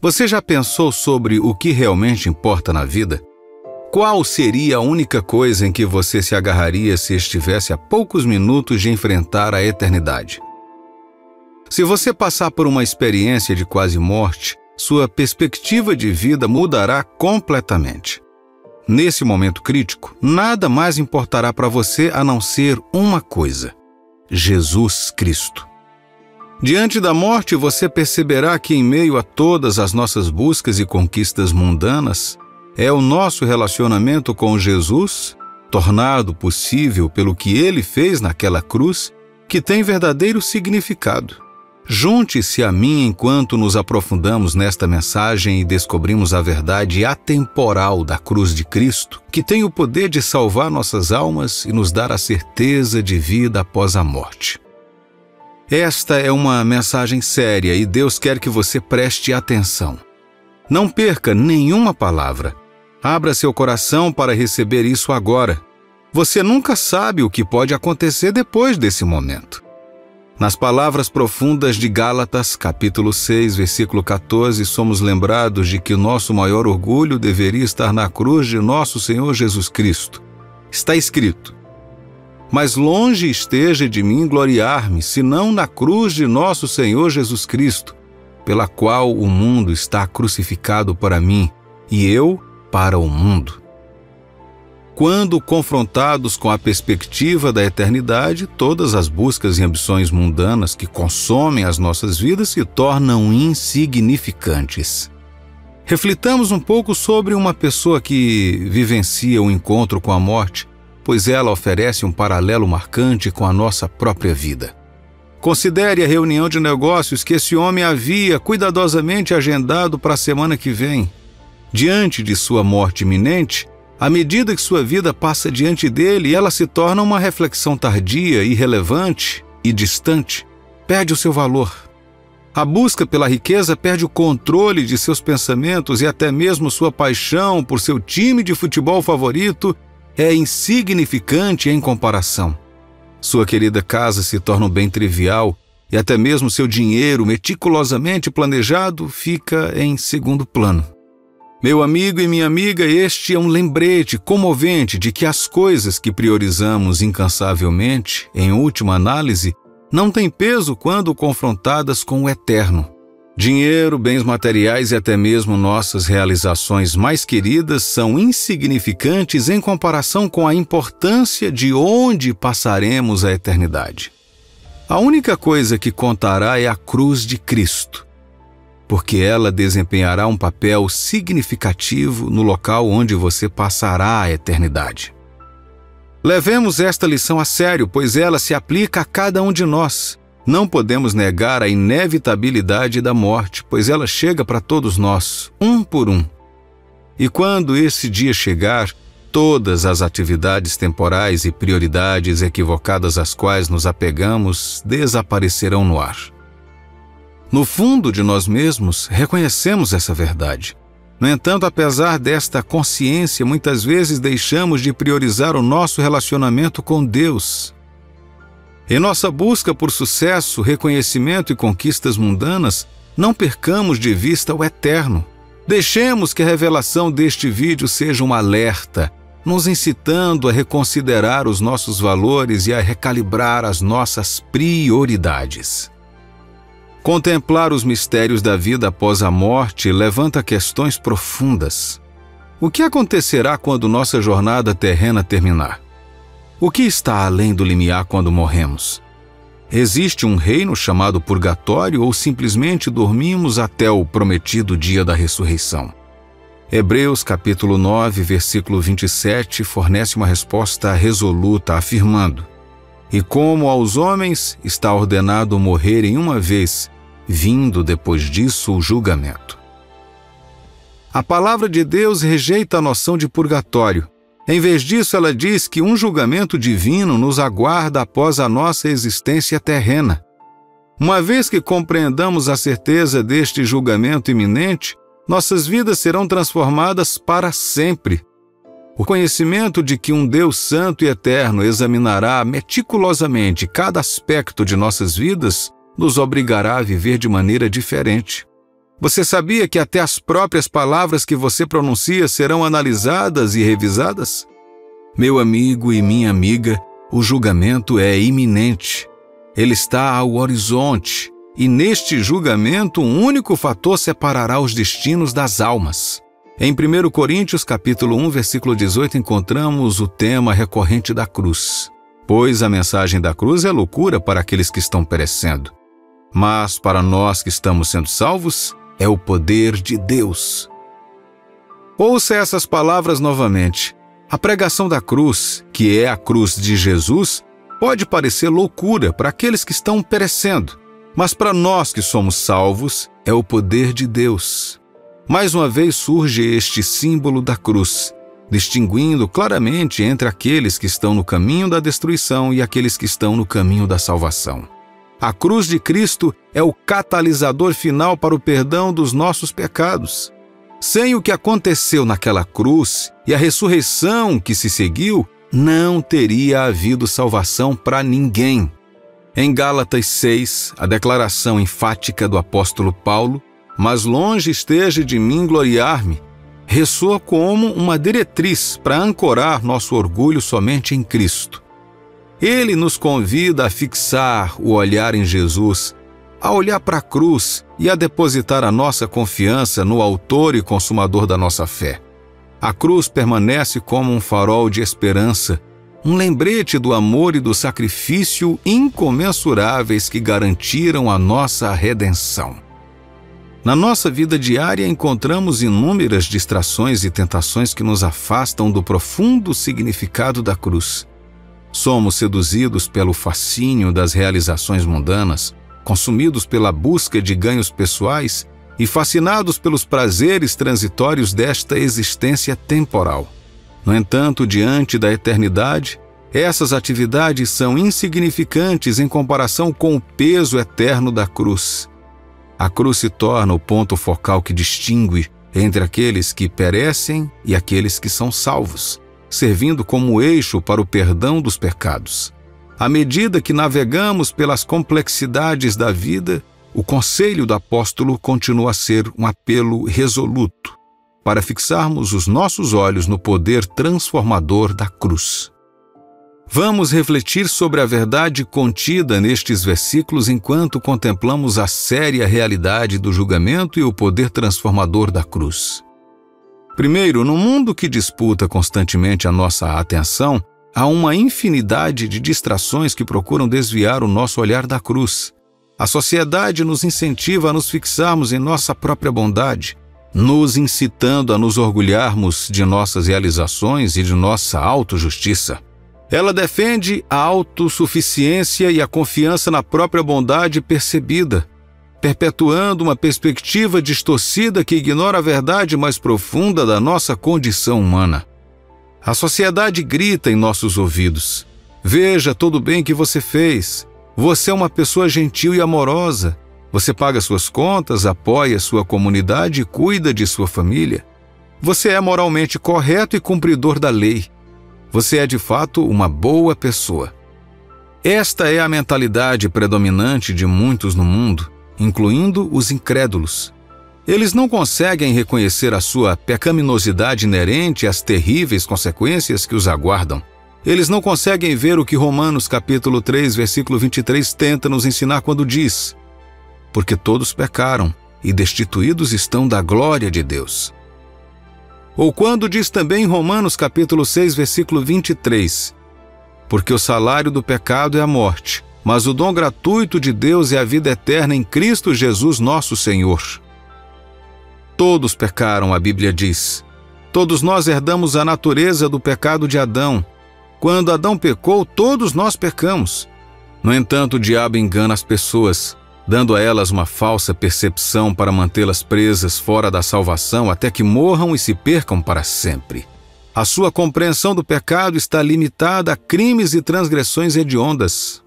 Você já pensou sobre o que realmente importa na vida? Qual seria a única coisa em que você se agarraria se estivesse a poucos minutos de enfrentar a eternidade? Se você passar por uma experiência de quase morte, sua perspectiva de vida mudará completamente. Nesse momento crítico, nada mais importará para você a não ser uma coisa: Jesus Cristo. Diante da morte, você perceberá que em meio a todas as nossas buscas e conquistas mundanas, é o nosso relacionamento com Jesus, tornado possível pelo que Ele fez naquela cruz, que tem verdadeiro significado. Junte-se a mim enquanto nos aprofundamos nesta mensagem e descobrimos a verdade atemporal da cruz de Cristo, que tem o poder de salvar nossas almas e nos dar a certeza de vida após a morte. Esta é uma mensagem séria e Deus quer que você preste atenção. Não perca nenhuma palavra. Abra seu coração para receber isso agora. Você nunca sabe o que pode acontecer depois desse momento. Nas palavras profundas de Gálatas, capítulo 6, versículo 14, somos lembrados de que o nosso maior orgulho deveria estar na cruz de nosso Senhor Jesus Cristo. Está escrito: mas longe esteja de mim gloriar-me, senão na cruz de nosso Senhor Jesus Cristo, pela qual o mundo está crucificado para mim, e eu para o mundo. Quando confrontados com a perspectiva da eternidade, todas as buscas e ambições mundanas que consomem as nossas vidas se tornam insignificantes. Reflitamos um pouco sobre uma pessoa que vivencia o encontro com a morte, pois ela oferece um paralelo marcante com a nossa própria vida. Considere a reunião de negócios que esse homem havia cuidadosamente agendado para a semana que vem. Diante de sua morte iminente, à medida que sua vida passa diante dele, ela se torna uma reflexão tardia, irrelevante e distante. Perde o seu valor. A busca pela riqueza perde o controle de seus pensamentos e até mesmo sua paixão por seu time de futebol favorito é insignificante em comparação. Sua querida casa se torna um bem trivial e até mesmo seu dinheiro meticulosamente planejado fica em segundo plano. Meu amigo e minha amiga, este é um lembrete comovente de que as coisas que priorizamos incansavelmente, em última análise, não têm peso quando confrontadas com o eterno. Dinheiro, bens materiais e até mesmo nossas realizações mais queridas são insignificantes em comparação com a importância de onde passaremos a eternidade. A única coisa que contará é a cruz de Cristo, porque ela desempenhará um papel significativo no local onde você passará a eternidade. Levemos esta lição a sério, pois ela se aplica a cada um de nós. Não podemos negar a inevitabilidade da morte, pois ela chega para todos nós, um por um. E quando esse dia chegar, todas as atividades temporais e prioridades equivocadas às quais nos apegamos desaparecerão no ar. No fundo de nós mesmos, reconhecemos essa verdade. No entanto, apesar desta consciência, muitas vezes deixamos de priorizar o nosso relacionamento com Deus. Em nossa busca por sucesso, reconhecimento e conquistas mundanas, não percamos de vista o eterno. Deixemos que a revelação deste vídeo seja um alerta, nos incitando a reconsiderar os nossos valores e a recalibrar as nossas prioridades. Contemplar os mistérios da vida após a morte levanta questões profundas. O que acontecerá quando nossa jornada terrena terminar? O que está além do limiar quando morremos? Existe um reino chamado purgatório ou simplesmente dormimos até o prometido dia da ressurreição? Hebreus capítulo 9, versículo 27 fornece uma resposta resoluta, afirmando: e como aos homens está ordenado morrerem uma vez, vindo depois disso o julgamento. A palavra de Deus rejeita a noção de purgatório. Em vez disso, ela diz que um julgamento divino nos aguarda após a nossa existência terrena. Uma vez que compreendamos a certeza deste julgamento iminente, nossas vidas serão transformadas para sempre. O conhecimento de que um Deus santo e eterno examinará meticulosamente cada aspecto de nossas vidas nos obrigará a viver de maneira diferente. Você sabia que até as próprias palavras que você pronuncia serão analisadas e revisadas? Meu amigo e minha amiga, o julgamento é iminente. Ele está ao horizonte, e neste julgamento um único fator separará os destinos das almas. Em 1 Coríntios capítulo 1, versículo 18, encontramos o tema recorrente da cruz. Pois a mensagem da cruz é loucura para aqueles que estão perecendo, mas para nós que estamos sendo salvos, é o poder de Deus. Ouça essas palavras novamente. A pregação da cruz, que é a cruz de Jesus, pode parecer loucura para aqueles que estão perecendo, mas para nós que somos salvos, é o poder de Deus. Mais uma vez surge este símbolo da cruz, distinguindo claramente entre aqueles que estão no caminho da destruição e aqueles que estão no caminho da salvação. A cruz de Cristo é o catalisador final para o perdão dos nossos pecados. Sem o que aconteceu naquela cruz e a ressurreição que se seguiu, não teria havido salvação para ninguém. Em Gálatas 6, a declaração enfática do apóstolo Paulo, "Mas longe esteja de mim gloriar-me", ressoa como uma diretriz para ancorar nosso orgulho somente em Cristo. Ele nos convida a fixar o olhar em Jesus, a olhar para a cruz e a depositar a nossa confiança no autor e consumador da nossa fé. A cruz permanece como um farol de esperança, um lembrete do amor e do sacrifício incomensuráveis que garantiram a nossa redenção. Na nossa vida diária encontramos inúmeras distrações e tentações que nos afastam do profundo significado da cruz. Somos seduzidos pelo fascínio das realizações mundanas, consumidos pela busca de ganhos pessoais e fascinados pelos prazeres transitórios desta existência temporal. No entanto, diante da eternidade, essas atividades são insignificantes em comparação com o peso eterno da cruz. A cruz se torna o ponto focal que distingue entre aqueles que perecem e aqueles que são salvos, servindo como eixo para o perdão dos pecados. À medida que navegamos pelas complexidades da vida, o conselho do apóstolo continua a ser um apelo resoluto para fixarmos os nossos olhos no poder transformador da cruz. Vamos refletir sobre a verdade contida nestes versículos enquanto contemplamos a séria realidade do julgamento e o poder transformador da cruz. Primeiro, no mundo que disputa constantemente a nossa atenção, há uma infinidade de distrações que procuram desviar o nosso olhar da cruz. A sociedade nos incentiva a nos fixarmos em nossa própria bondade, nos incitando a nos orgulharmos de nossas realizações e de nossa autojustiça. Ela defende a autossuficiência e a confiança na própria bondade percebida, perpetuando uma perspectiva distorcida que ignora a verdade mais profunda da nossa condição humana. A sociedade grita em nossos ouvidos: "Veja todo o bem que você fez. Você é uma pessoa gentil e amorosa. Você paga suas contas, apoia sua comunidade e cuida de sua família. Você é moralmente correto e cumpridor da lei. Você é de fato uma boa pessoa." Esta é a mentalidade predominante de muitos no mundo, incluindo os incrédulos. Eles não conseguem reconhecer a sua pecaminosidade inerente às terríveis consequências que os aguardam. Eles não conseguem ver o que Romanos capítulo 3, versículo 23 tenta nos ensinar quando diz: "Porque todos pecaram e destituídos estão da glória de Deus." Ou quando diz também em Romanos capítulo 6, versículo 23, "Porque o salário do pecado é a morte, mas o dom gratuito de Deus é a vida eterna em Cristo Jesus nosso Senhor." Todos pecaram, a Bíblia diz. Todos nós herdamos a natureza do pecado de Adão. Quando Adão pecou, todos nós pecamos. No entanto, o diabo engana as pessoas, dando a elas uma falsa percepção para mantê-las presas fora da salvação até que morram e se percam para sempre. A sua compreensão do pecado está limitada a crimes e transgressões hediondas.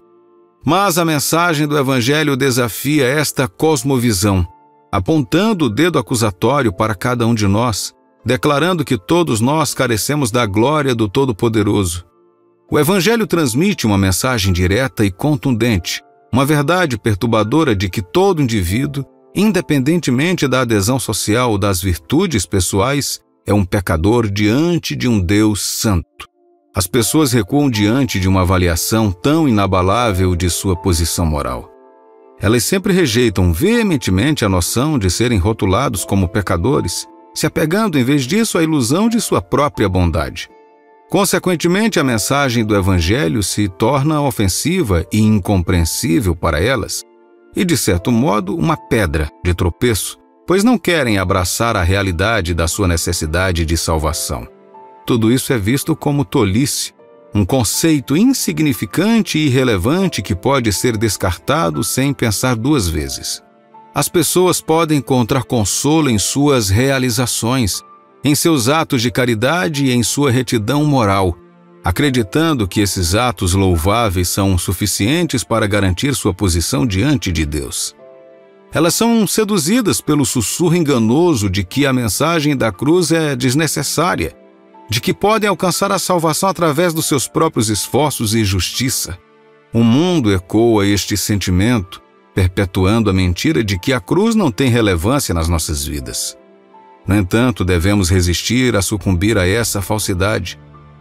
Mas a mensagem do Evangelho desafia esta cosmovisão, apontando o dedo acusatório para cada um de nós, declarando que todos nós carecemos da glória do Todo-Poderoso. O Evangelho transmite uma mensagem direta e contundente, uma verdade perturbadora de que todo indivíduo, independentemente da adesão social ou das virtudes pessoais, é um pecador diante de um Deus santo. As pessoas recuam diante de uma avaliação tão inabalável de sua posição moral. Elas sempre rejeitam veementemente a noção de serem rotulados como pecadores, se apegando, em vez disso, à ilusão de sua própria bondade. Consequentemente, a mensagem do Evangelho se torna ofensiva e incompreensível para elas e, de certo modo, uma pedra de tropeço, pois não querem abraçar a realidade da sua necessidade de salvação. Tudo isso é visto como tolice, um conceito insignificante e irrelevante que pode ser descartado sem pensar duas vezes. As pessoas podem encontrar consolo em suas realizações, em seus atos de caridade e em sua retidão moral, acreditando que esses atos louváveis são suficientes para garantir sua posição diante de Deus. Elas são seduzidas pelo sussurro enganoso de que a mensagem da cruz é desnecessária, de que podem alcançar a salvação através dos seus próprios esforços e justiça. O mundo ecoa este sentimento, perpetuando a mentira de que a cruz não tem relevância nas nossas vidas. No entanto, devemos resistir a sucumbir a essa falsidade.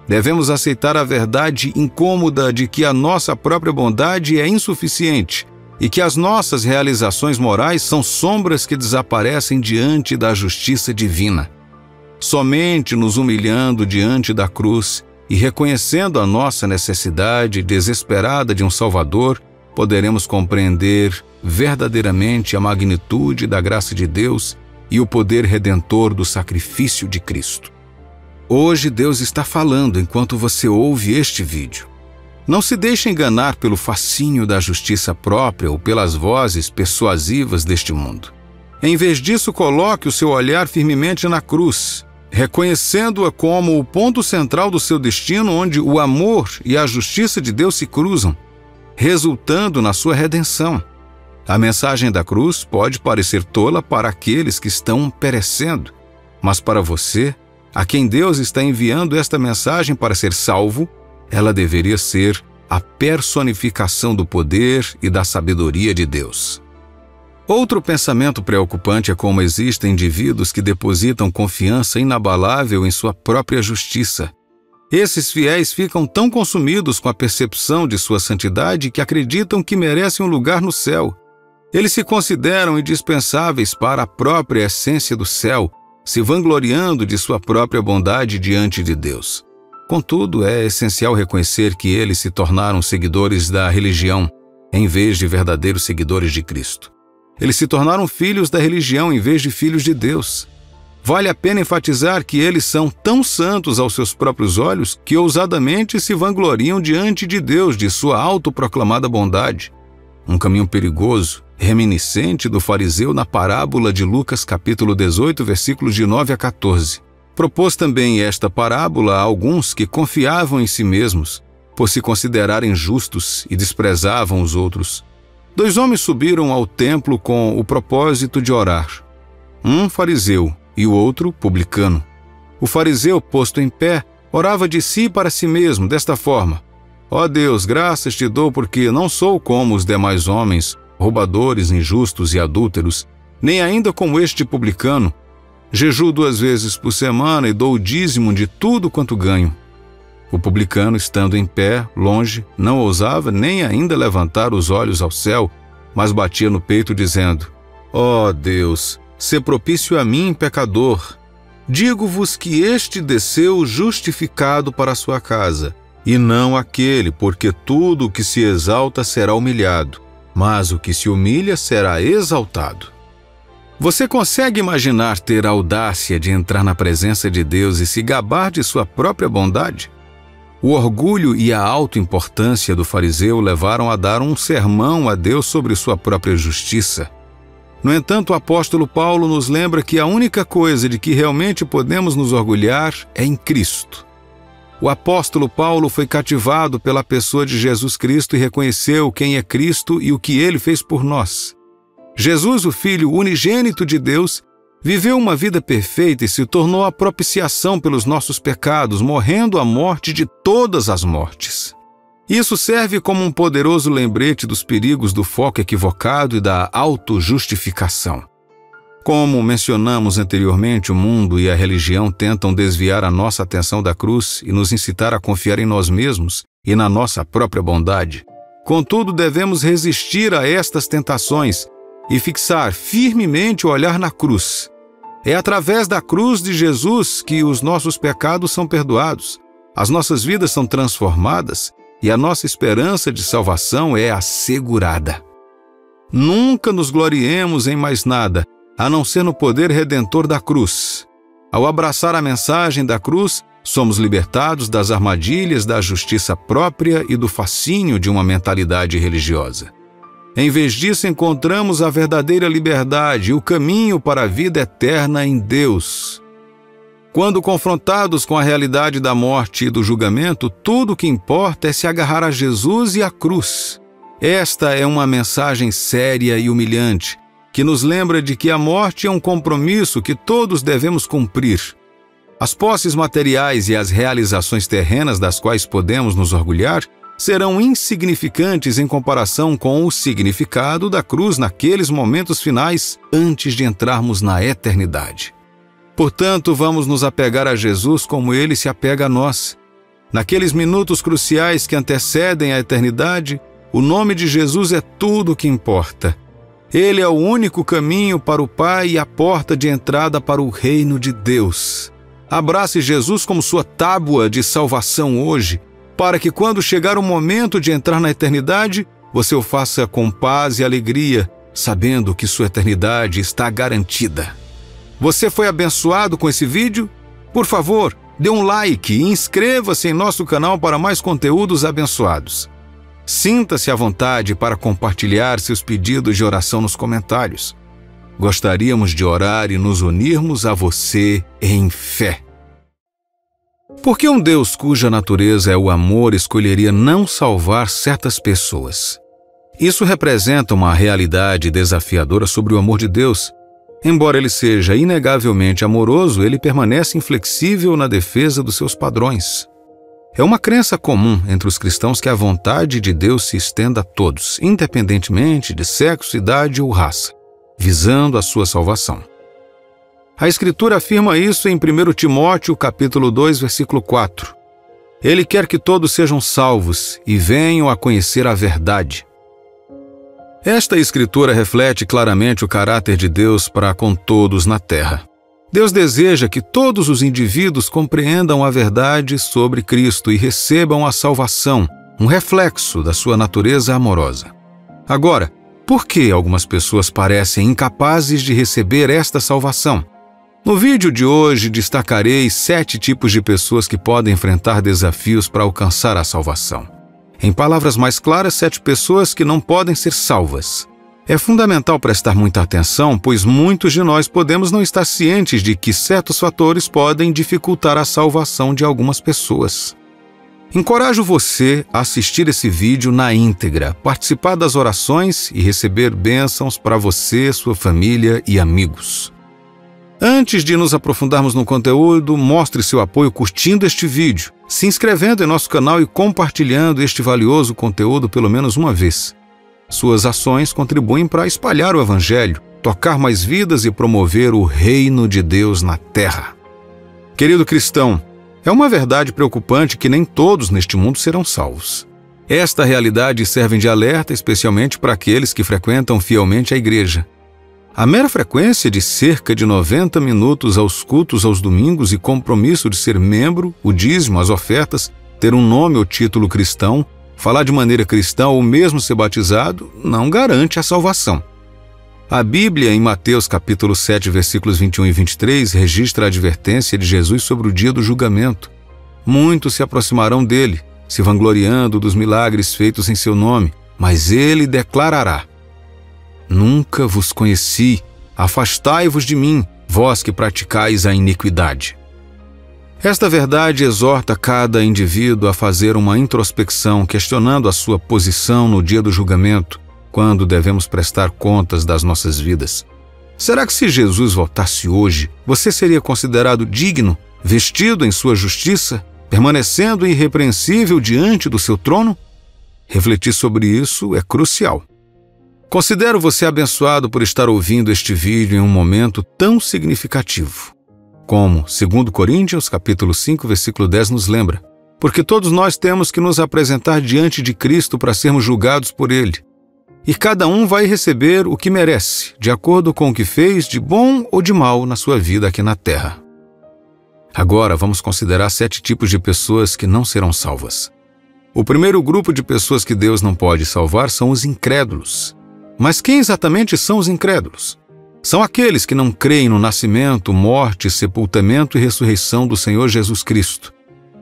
Devemos aceitar a verdade incômoda de que a nossa própria bondade é insuficiente e que as nossas realizações morais são sombras que desaparecem diante da justiça divina. Somente nos humilhando diante da cruz e reconhecendo a nossa necessidade desesperada de um Salvador, poderemos compreender verdadeiramente a magnitude da graça de Deus e o poder redentor do sacrifício de Cristo. Hoje Deus está falando enquanto você ouve este vídeo. Não se deixe enganar pelo fascínio da justiça própria ou pelas vozes persuasivas deste mundo. Em vez disso, coloque o seu olhar firmemente na cruz, reconhecendo-a como o ponto central do seu destino, onde o amor e a justiça de Deus se cruzam, resultando na sua redenção. A mensagem da cruz pode parecer tola para aqueles que estão perecendo, mas para você, a quem Deus está enviando esta mensagem para ser salvo, ela deveria ser a personificação do poder e da sabedoria de Deus. Outro pensamento preocupante é como existem indivíduos que depositam confiança inabalável em sua própria justiça. Esses fiéis ficam tão consumidos com a percepção de sua santidade que acreditam que merecem um lugar no céu. Eles se consideram indispensáveis para a própria essência do céu, se vangloriando de sua própria bondade diante de Deus. Contudo, é essencial reconhecer que eles se tornaram seguidores da religião, em vez de verdadeiros seguidores de Cristo. Eles se tornaram filhos da religião em vez de filhos de Deus. Vale a pena enfatizar que eles são tão santos aos seus próprios olhos que ousadamente se vangloriam diante de Deus de sua autoproclamada bondade. Um caminho perigoso, reminiscente do fariseu na parábola de Lucas capítulo 18, versículos de 9 a 14. Propôs também esta parábola a alguns que confiavam em si mesmos, por se considerarem justos e desprezavam os outros. 2 homens subiram ao templo com o propósito de orar. Um fariseu e o outro publicano. O fariseu, posto em pé, orava de si para si mesmo, desta forma: Ó Deus, graças te dou porque não sou como os demais homens, roubadores, injustos e adúlteros, nem ainda como este publicano. Jejuo 2 vezes por semana e dou o dízimo de tudo quanto ganho. O publicano, estando em pé, longe, não ousava nem ainda levantar os olhos ao céu, mas batia no peito dizendo: Ó Deus, sê propício a mim, pecador. Digo-vos que este desceu justificado para a sua casa, e não aquele, porque tudo o que se exalta será humilhado, mas o que se humilha será exaltado. Você consegue imaginar ter a audácia de entrar na presença de Deus e se gabar de sua própria bondade? O orgulho e a autoimportância do fariseu levaram a dar um sermão a Deus sobre sua própria justiça. No entanto, o apóstolo Paulo nos lembra que a única coisa de que realmente podemos nos orgulhar é em Cristo. O apóstolo Paulo foi cativado pela pessoa de Jesus Cristo e reconheceu quem é Cristo e o que ele fez por nós. Jesus, o Filho unigênito de Deus, viveu uma vida perfeita e se tornou a propiciação pelos nossos pecados, morrendo a morte de todas as mortes. Isso serve como um poderoso lembrete dos perigos do foco equivocado e da autojustificação. Como mencionamos anteriormente, o mundo e a religião tentam desviar a nossa atenção da cruz e nos incitar a confiar em nós mesmos e na nossa própria bondade. Contudo, devemos resistir a estas tentações e fixar firmemente o olhar na cruz. É através da cruz de Jesus que os nossos pecados são perdoados, as nossas vidas são transformadas e a nossa esperança de salvação é assegurada. Nunca nos gloriemos em mais nada, a não ser no poder redentor da cruz. Ao abraçar a mensagem da cruz, somos libertados das armadilhas da justiça própria e do fascínio de uma mentalidade religiosa. Em vez disso, encontramos a verdadeira liberdade e o caminho para a vida eterna em Deus. Quando confrontados com a realidade da morte e do julgamento, tudo o que importa é se agarrar a Jesus e à cruz. Esta é uma mensagem séria e humilhante, que nos lembra de que a morte é um compromisso que todos devemos cumprir. As posses materiais e as realizações terrenas das quais podemos nos orgulhar serão insignificantes em comparação com o significado da cruz naqueles momentos finais antes de entrarmos na eternidade. Portanto, vamos nos apegar a Jesus como Ele se apega a nós. Naqueles minutos cruciais que antecedem a eternidade, o nome de Jesus é tudo o que importa. Ele é o único caminho para o Pai e a porta de entrada para o reino de Deus. Abrace Jesus como sua tábua de salvação hoje, para que quando chegar o momento de entrar na eternidade, você o faça com paz e alegria, sabendo que sua eternidade está garantida. Você foi abençoado com esse vídeo? Por favor, dê um like e inscreva-se em nosso canal para mais conteúdos abençoados. Sinta-se à vontade para compartilhar seus pedidos de oração nos comentários. Gostaríamos de orar e nos unirmos a você em fé. Por que um Deus cuja natureza é o amor escolheria não salvar certas pessoas? Isso representa uma realidade desafiadora sobre o amor de Deus. Embora ele seja inegavelmente amoroso, ele permanece inflexível na defesa dos seus padrões. É uma crença comum entre os cristãos que a vontade de Deus se estenda a todos, independentemente de sexo, idade ou raça, visando a sua salvação. A Escritura afirma isso em 1 Timóteo, capítulo 2, versículo 4. Ele quer que todos sejam salvos e venham a conhecer a verdade. Esta Escritura reflete claramente o caráter de Deus para com todos na terra. Deus deseja que todos os indivíduos compreendam a verdade sobre Cristo e recebam a salvação, um reflexo da sua natureza amorosa. Agora, por que algumas pessoas parecem incapazes de receber esta salvação? No vídeo de hoje, destacarei 7 tipos de pessoas que podem enfrentar desafios para alcançar a salvação. Em palavras mais claras, 7 pessoas que não podem ser salvas. É fundamental prestar muita atenção, pois muitos de nós podemos não estar cientes de que certos fatores podem dificultar a salvação de algumas pessoas. Encorajo você a assistir esse vídeo na íntegra, participar das orações e receber bênçãos para você, sua família e amigos. Antes de nos aprofundarmos no conteúdo, mostre seu apoio curtindo este vídeo, se inscrevendo em nosso canal e compartilhando este valioso conteúdo pelo menos uma vez. Suas ações contribuem para espalhar o Evangelho, tocar mais vidas e promover o reino de Deus na terra. Querido cristão, é uma verdade preocupante que nem todos neste mundo serão salvos. Esta realidade serve de alerta especialmente para aqueles que frequentam fielmente a igreja. A mera frequência de cerca de 90 minutos aos cultos aos domingos e compromisso de ser membro, o dízimo, as ofertas, ter um nome ou título cristão, falar de maneira cristã ou mesmo ser batizado, não garante a salvação. A Bíblia, em Mateus capítulo 7, versículos 21 e 23, registra a advertência de Jesus sobre o dia do julgamento. Muitos se aproximarão dele, se vangloriando dos milagres feitos em seu nome, mas ele declarará: Nunca vos conheci, afastai-vos de mim, vós que praticais a iniquidade. Esta verdade exorta cada indivíduo a fazer uma introspecção, questionando a sua posição no dia do julgamento, quando devemos prestar contas das nossas vidas. Será que se Jesus voltasse hoje, você seria considerado digno, vestido em sua justiça, permanecendo irrepreensível diante do seu trono? Refletir sobre isso é crucial. Considero você abençoado por estar ouvindo este vídeo em um momento tão significativo. Como 2 Coríntios, capítulo 5, versículo 10 nos lembra. Porque todos nós temos que nos apresentar diante de Cristo para sermos julgados por Ele. E cada um vai receber o que merece, de acordo com o que fez de bom ou de mal na sua vida aqui na terra. Agora vamos considerar 7 tipos de pessoas que não serão salvas. O primeiro grupo de pessoas que Deus não pode salvar são os incrédulos. Mas quem exatamente são os incrédulos? São aqueles que não creem no nascimento, morte, sepultamento e ressurreição do Senhor Jesus Cristo.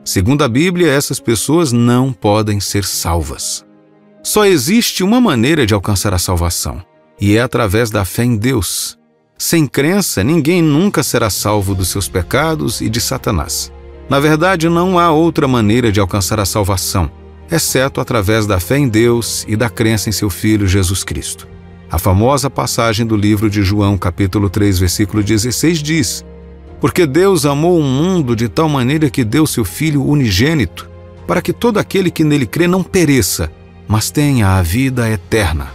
Segundo a Bíblia, essas pessoas não podem ser salvas. Só existe uma maneira de alcançar a salvação, e é através da fé em Deus. Sem crença, ninguém nunca será salvo dos seus pecados e de Satanás. Na verdade, não há outra maneira de alcançar a salvação, exceto através da fé em Deus e da crença em seu Filho Jesus Cristo. A famosa passagem do livro de João, capítulo 3, versículo 16 diz: Porque Deus amou o mundo de tal maneira que deu seu Filho unigênito, para que todo aquele que nele crê não pereça, mas tenha a vida eterna.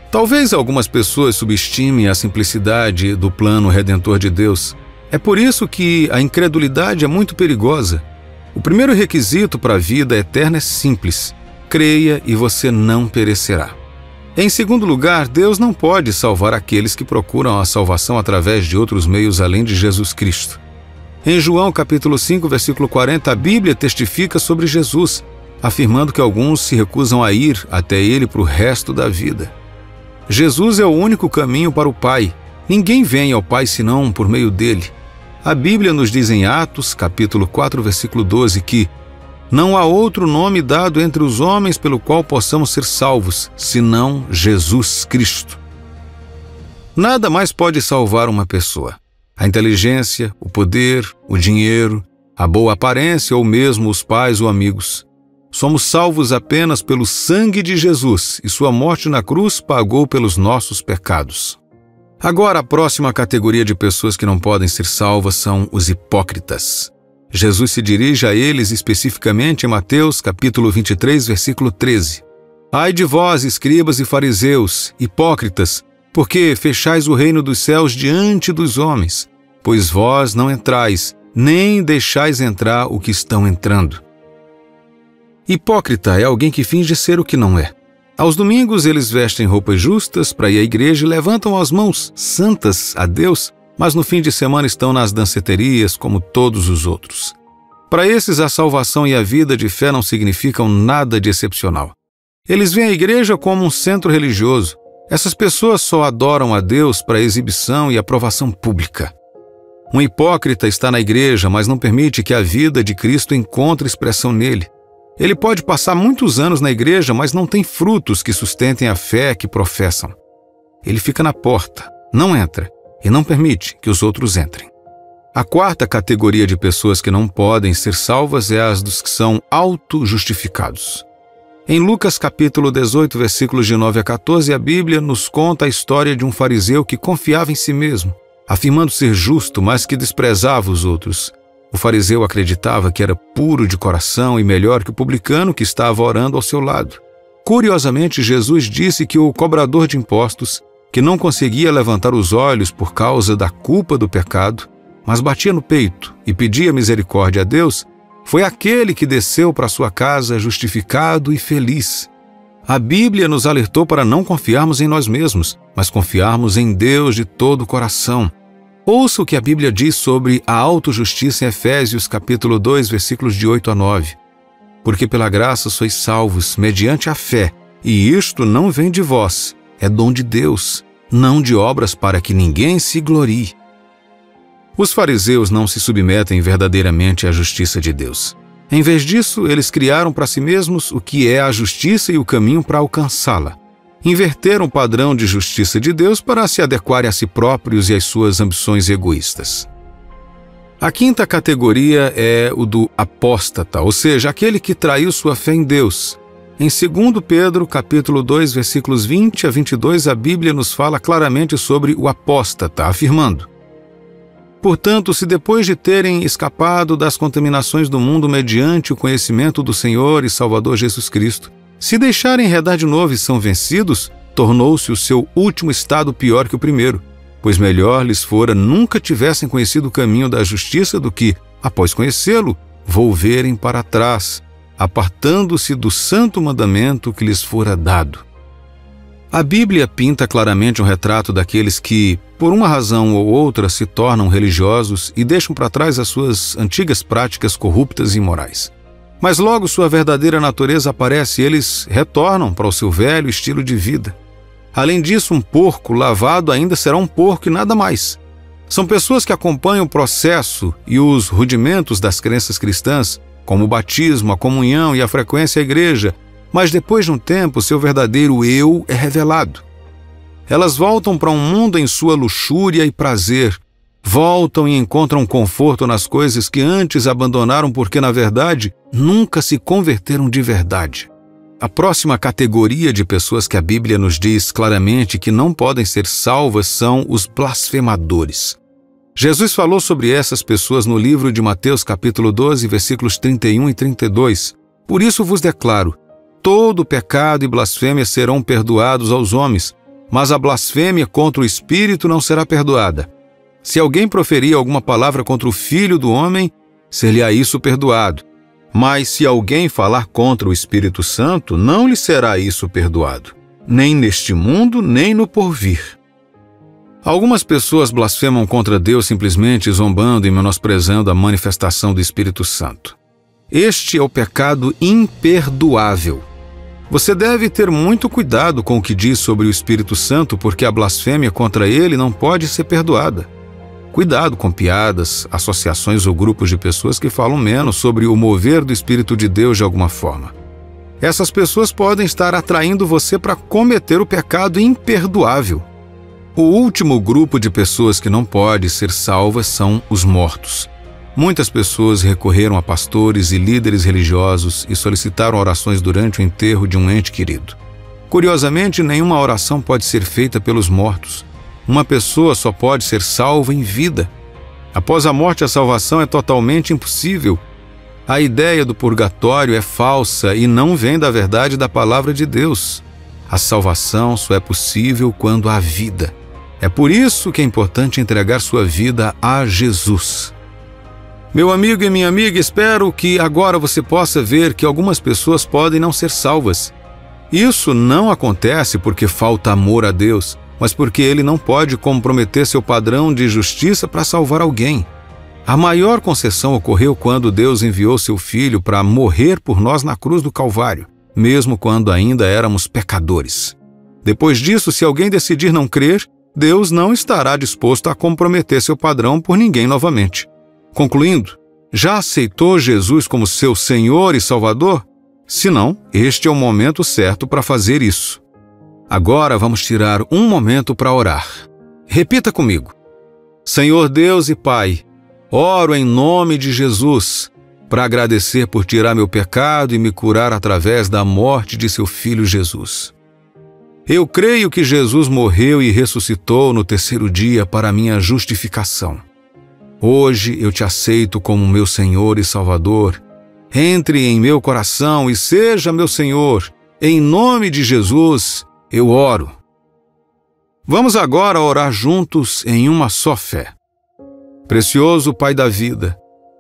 Talvez algumas pessoas subestimem a simplicidade do plano redentor de Deus. É por isso que a incredulidade é muito perigosa. O primeiro requisito para a vida eterna é simples: creia e você não perecerá. Em segundo lugar, Deus não pode salvar aqueles que procuram a salvação através de outros meios além de Jesus Cristo. Em João capítulo 5, versículo 40, a Bíblia testifica sobre Jesus, afirmando que alguns se recusam a ir até Ele para o resto da vida. Jesus é o único caminho para o Pai. Ninguém vem ao Pai senão por meio dele. A Bíblia nos diz em Atos, capítulo 4, versículo 12, que não há outro nome dado entre os homens pelo qual possamos ser salvos, senão Jesus Cristo. Nada mais pode salvar uma pessoa. A inteligência, o poder, o dinheiro, a boa aparência ou mesmo os pais ou amigos. Somos salvos apenas pelo sangue de Jesus e sua morte na cruz pagou pelos nossos pecados. Agora, a próxima categoria de pessoas que não podem ser salvas são os hipócritas. Jesus se dirige a eles especificamente em Mateus, capítulo 23, versículo 13. Ai de vós, escribas e fariseus, hipócritas, porque fechais o reino dos céus diante dos homens, pois vós não entrais, nem deixais entrar o que estão entrando. Hipócrita é alguém que finge ser o que não é. Aos domingos eles vestem roupas justas para ir à igreja e levantam as mãos santas a Deus, mas no fim de semana estão nas danceterias como todos os outros. Para esses, a salvação e a vida de fé não significam nada de excepcional. Eles veem a igreja como um centro religioso. Essas pessoas só adoram a Deus para exibição e aprovação pública. Um hipócrita está na igreja, mas não permite que a vida de Cristo encontre expressão nele. Ele pode passar muitos anos na igreja, mas não tem frutos que sustentem a fé que professam. Ele fica na porta, não entra e não permite que os outros entrem. A quarta categoria de pessoas que não podem ser salvas é as dos que são auto-justificados. Em Lucas capítulo 18, versículos de 9 a 14, a Bíblia nos conta a história de um fariseu que confiava em si mesmo, afirmando ser justo, mas que desprezava os outros. O fariseu acreditava que era puro de coração e melhor que o publicano que estava orando ao seu lado. Curiosamente, Jesus disse que o cobrador de impostos, que não conseguia levantar os olhos por causa da culpa do pecado, mas batia no peito e pedia misericórdia a Deus, foi aquele que desceu para sua casa justificado e feliz. A Bíblia nos alertou para não confiarmos em nós mesmos, mas confiarmos em Deus de todo o coração. Ouça o que a Bíblia diz sobre a autojustiça em Efésios capítulo 2, versículos de 8 a 9. Porque pela graça sois salvos, mediante a fé, e isto não vem de vós, é dom de Deus, não de obras para que ninguém se glorie. Os fariseus não se submetem verdadeiramente à justiça de Deus. Em vez disso, eles criaram para si mesmos o que é a justiça e o caminho para alcançá-la. Inverteram o padrão de justiça de Deus para se adequarem a si próprios e às suas ambições egoístas. A quinta categoria é o do apóstata, ou seja, aquele que traiu sua fé em Deus. Em 2 Pedro, capítulo 2, versículos 20 a 22, a Bíblia nos fala claramente sobre o apóstata, afirmando: Portanto, se depois de terem escapado das contaminações do mundo mediante o conhecimento do Senhor e Salvador Jesus Cristo, Se deixarem enredar de novo e são vencidos, tornou-se o seu último estado pior que o primeiro, pois melhor lhes fora nunca tivessem conhecido o caminho da justiça do que, após conhecê-lo, volverem para trás, apartando-se do santo mandamento que lhes fora dado. A Bíblia pinta claramente um retrato daqueles que, por uma razão ou outra, se tornam religiosos e deixam para trás as suas antigas práticas corruptas e imorais. Mas logo sua verdadeira natureza aparece e eles retornam para o seu velho estilo de vida. Além disso, um porco lavado ainda será um porco e nada mais. São pessoas que acompanham o processo e os rudimentos das crenças cristãs, como o batismo, a comunhão e a frequência à igreja, mas depois de um tempo seu verdadeiro eu é revelado. Elas voltam para um mundo em sua luxúria e prazer, voltam e encontram conforto nas coisas que antes abandonaram porque, na verdade, nunca se converteram de verdade. A próxima categoria de pessoas que a Bíblia nos diz claramente que não podem ser salvas são os blasfemadores. Jesus falou sobre essas pessoas no livro de Mateus capítulo 12, versículos 31 e 32. Por isso vos declaro, todo pecado e blasfêmia serão perdoados aos homens, mas a blasfêmia contra o Espírito não será perdoada. Se alguém proferir alguma palavra contra o Filho do Homem, ser-lhe-á isso perdoado. Mas se alguém falar contra o Espírito Santo, não lhe será isso perdoado, nem neste mundo, nem no porvir. Algumas pessoas blasfemam contra Deus simplesmente zombando e menosprezando a manifestação do Espírito Santo. Este é o pecado imperdoável. Você deve ter muito cuidado com o que diz sobre o Espírito Santo, porque a blasfêmia contra ele não pode ser perdoada. Cuidado com piadas, associações ou grupos de pessoas que falam menos sobre o mover do Espírito de Deus de alguma forma. Essas pessoas podem estar atraindo você para cometer o pecado imperdoável. O último grupo de pessoas que não pode ser salvas são os mortos. Muitas pessoas recorreram a pastores e líderes religiosos e solicitaram orações durante o enterro de um ente querido. Curiosamente, nenhuma oração pode ser feita pelos mortos. Uma pessoa só pode ser salva em vida. Após a morte, a salvação é totalmente impossível. A ideia do purgatório é falsa e não vem da verdade da palavra de Deus. A salvação só é possível quando há vida. É por isso que é importante entregar sua vida a Jesus. Meu amigo e minha amiga, espero que agora você possa ver que algumas pessoas podem não ser salvas. Isso não acontece porque falta amor a Deus, mas porque Ele não pode comprometer seu padrão de justiça para salvar alguém. A maior concessão ocorreu quando Deus enviou seu Filho para morrer por nós na cruz do Calvário, mesmo quando ainda éramos pecadores. Depois disso, se alguém decidir não crer, Deus não estará disposto a comprometer seu padrão por ninguém novamente. Concluindo, já aceitou Jesus como seu Senhor e Salvador? Se não, este é o momento certo para fazer isso. Agora vamos tirar um momento para orar. Repita comigo. Senhor Deus e Pai, oro em nome de Jesus para agradecer por tirar meu pecado e me curar através da morte de seu Filho Jesus. Eu creio que Jesus morreu e ressuscitou no terceiro dia para minha justificação. Hoje eu te aceito como meu Senhor e Salvador. Entre em meu coração e seja meu Senhor. Em nome de Jesus, eu oro. Vamos agora orar juntos em uma só fé. Precioso Pai da vida,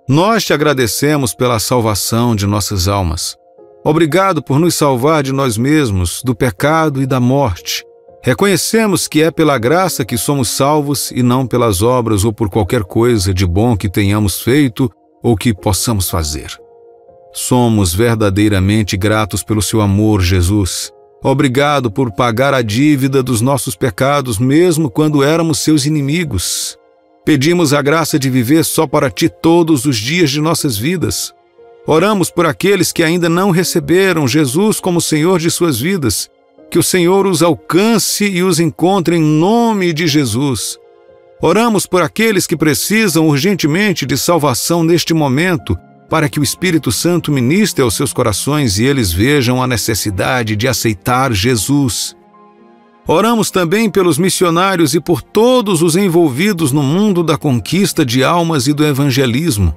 nós te agradecemos pela salvação de nossas almas. Obrigado por nos salvar de nós mesmos, do pecado e da morte. Reconhecemos que é pela graça que somos salvos e não pelas obras ou por qualquer coisa de bom que tenhamos feito ou que possamos fazer. Somos verdadeiramente gratos pelo seu amor, Jesus. Obrigado por pagar a dívida dos nossos pecados, mesmo quando éramos seus inimigos. Pedimos a graça de viver só para ti todos os dias de nossas vidas. Oramos por aqueles que ainda não receberam Jesus como Senhor de suas vidas. Que o Senhor os alcance e os encontre em nome de Jesus. Oramos por aqueles que precisam urgentemente de salvação neste momento, para que o Espírito Santo ministre aos seus corações e eles vejam a necessidade de aceitar Jesus. Oramos também pelos missionários e por todos os envolvidos no mundo da conquista de almas e do evangelismo.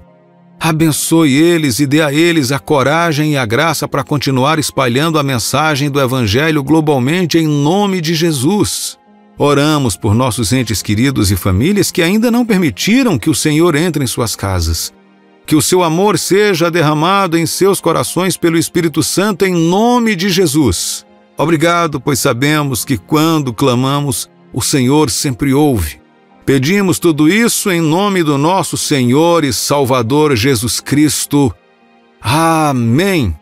Abençoe eles e dê a eles a coragem e a graça para continuar espalhando a mensagem do Evangelho globalmente em nome de Jesus. Oramos por nossos entes queridos e famílias que ainda não permitiram que o Senhor entre em suas casas. Que o seu amor seja derramado em seus corações pelo Espírito Santo em nome de Jesus. Obrigado, pois sabemos que quando clamamos, o Senhor sempre ouve. Pedimos tudo isso em nome do nosso Senhor e Salvador Jesus Cristo. Amém.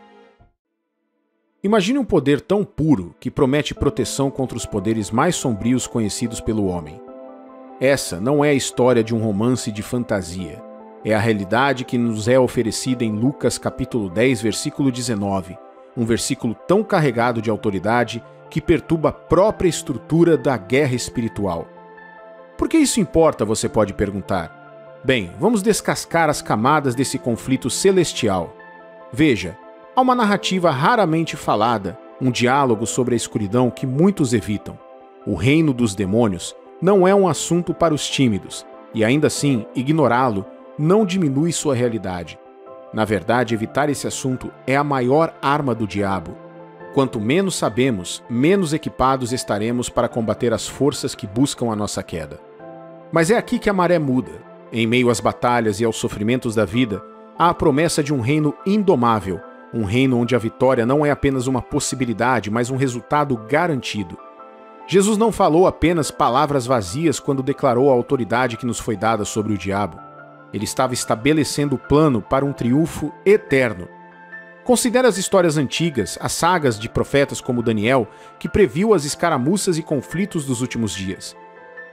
Imagine um poder tão puro que promete proteção contra os poderes mais sombrios conhecidos pelo homem. Essa não é a história de um romance de fantasia. É a realidade que nos é oferecida em Lucas capítulo 10, versículo 19, um versículo tão carregado de autoridade que perturba a própria estrutura da guerra espiritual. Por que isso importa, você pode perguntar? Bem, vamos descascar as camadas desse conflito celestial. Veja, há uma narrativa raramente falada, um diálogo sobre a escuridão que muitos evitam. O reino dos demônios não é um assunto para os tímidos, e ainda assim, ignorá-lo não diminui sua realidade. Na verdade, evitar esse assunto é a maior arma do diabo. Quanto menos sabemos, menos equipados estaremos para combater as forças que buscam a nossa queda. Mas é aqui que a maré muda. Em meio às batalhas e aos sofrimentos da vida, há a promessa de um reino indomável, um reino onde a vitória não é apenas uma possibilidade, mas um resultado garantido. Jesus não falou apenas palavras vazias quando declarou a autoridade que nos foi dada sobre o diabo. Ele estava estabelecendo o plano para um triunfo eterno. Considere as histórias antigas, as sagas de profetas como Daniel, que previu as escaramuças e conflitos dos últimos dias.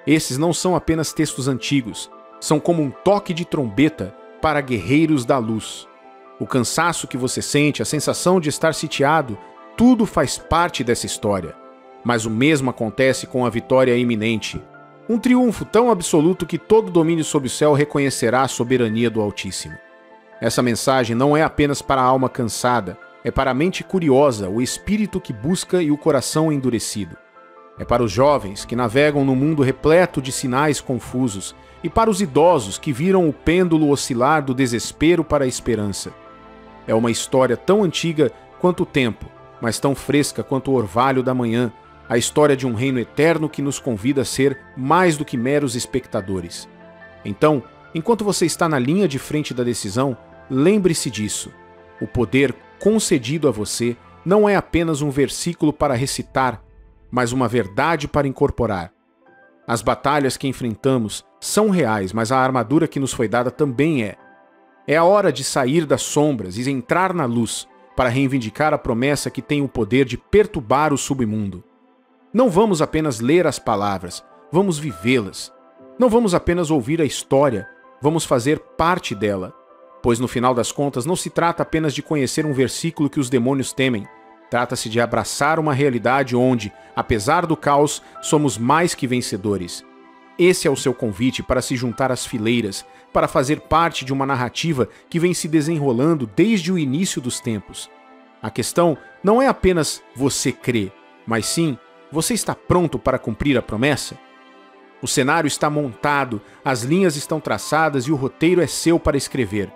Esses não são apenas textos antigos, são como um toque de trombeta para guerreiros da luz. O cansaço que você sente, a sensação de estar sitiado, tudo faz parte dessa história. Mas o mesmo acontece com a vitória iminente. Um triunfo tão absoluto que todo domínio sob o céu reconhecerá a soberania do Altíssimo. Essa mensagem não é apenas para a alma cansada, é para a mente curiosa, o espírito que busca e o coração endurecido. É para os jovens que navegam no mundo repleto de sinais confusos e para os idosos que viram o pêndulo oscilar do desespero para a esperança. É uma história tão antiga quanto o tempo, mas tão fresca quanto o orvalho da manhã, a história de um reino eterno que nos convida a ser mais do que meros espectadores. Então, enquanto você está na linha de frente da decisão, lembre-se disso. O poder concedido a você não é apenas um versículo para recitar, mas uma verdade para incorporar. As batalhas que enfrentamos são reais, mas a armadura que nos foi dada também é. É a hora de sair das sombras e entrar na luz, para reivindicar a promessa que tem o poder de perturbar o submundo. Não vamos apenas ler as palavras, vamos vivê-las. Não vamos apenas ouvir a história, vamos fazer parte dela. Pois no final das contas não se trata apenas de conhecer um versículo que os demônios temem. Trata-se de abraçar uma realidade onde, apesar do caos, somos mais que vencedores. Esse é o seu convite para se juntar às fileiras, para fazer parte de uma narrativa que vem se desenrolando desde o início dos tempos. A questão não é apenas você crer, mas sim, você está pronto para cumprir a promessa? O cenário está montado, as linhas estão traçadas e o roteiro é seu para escrever.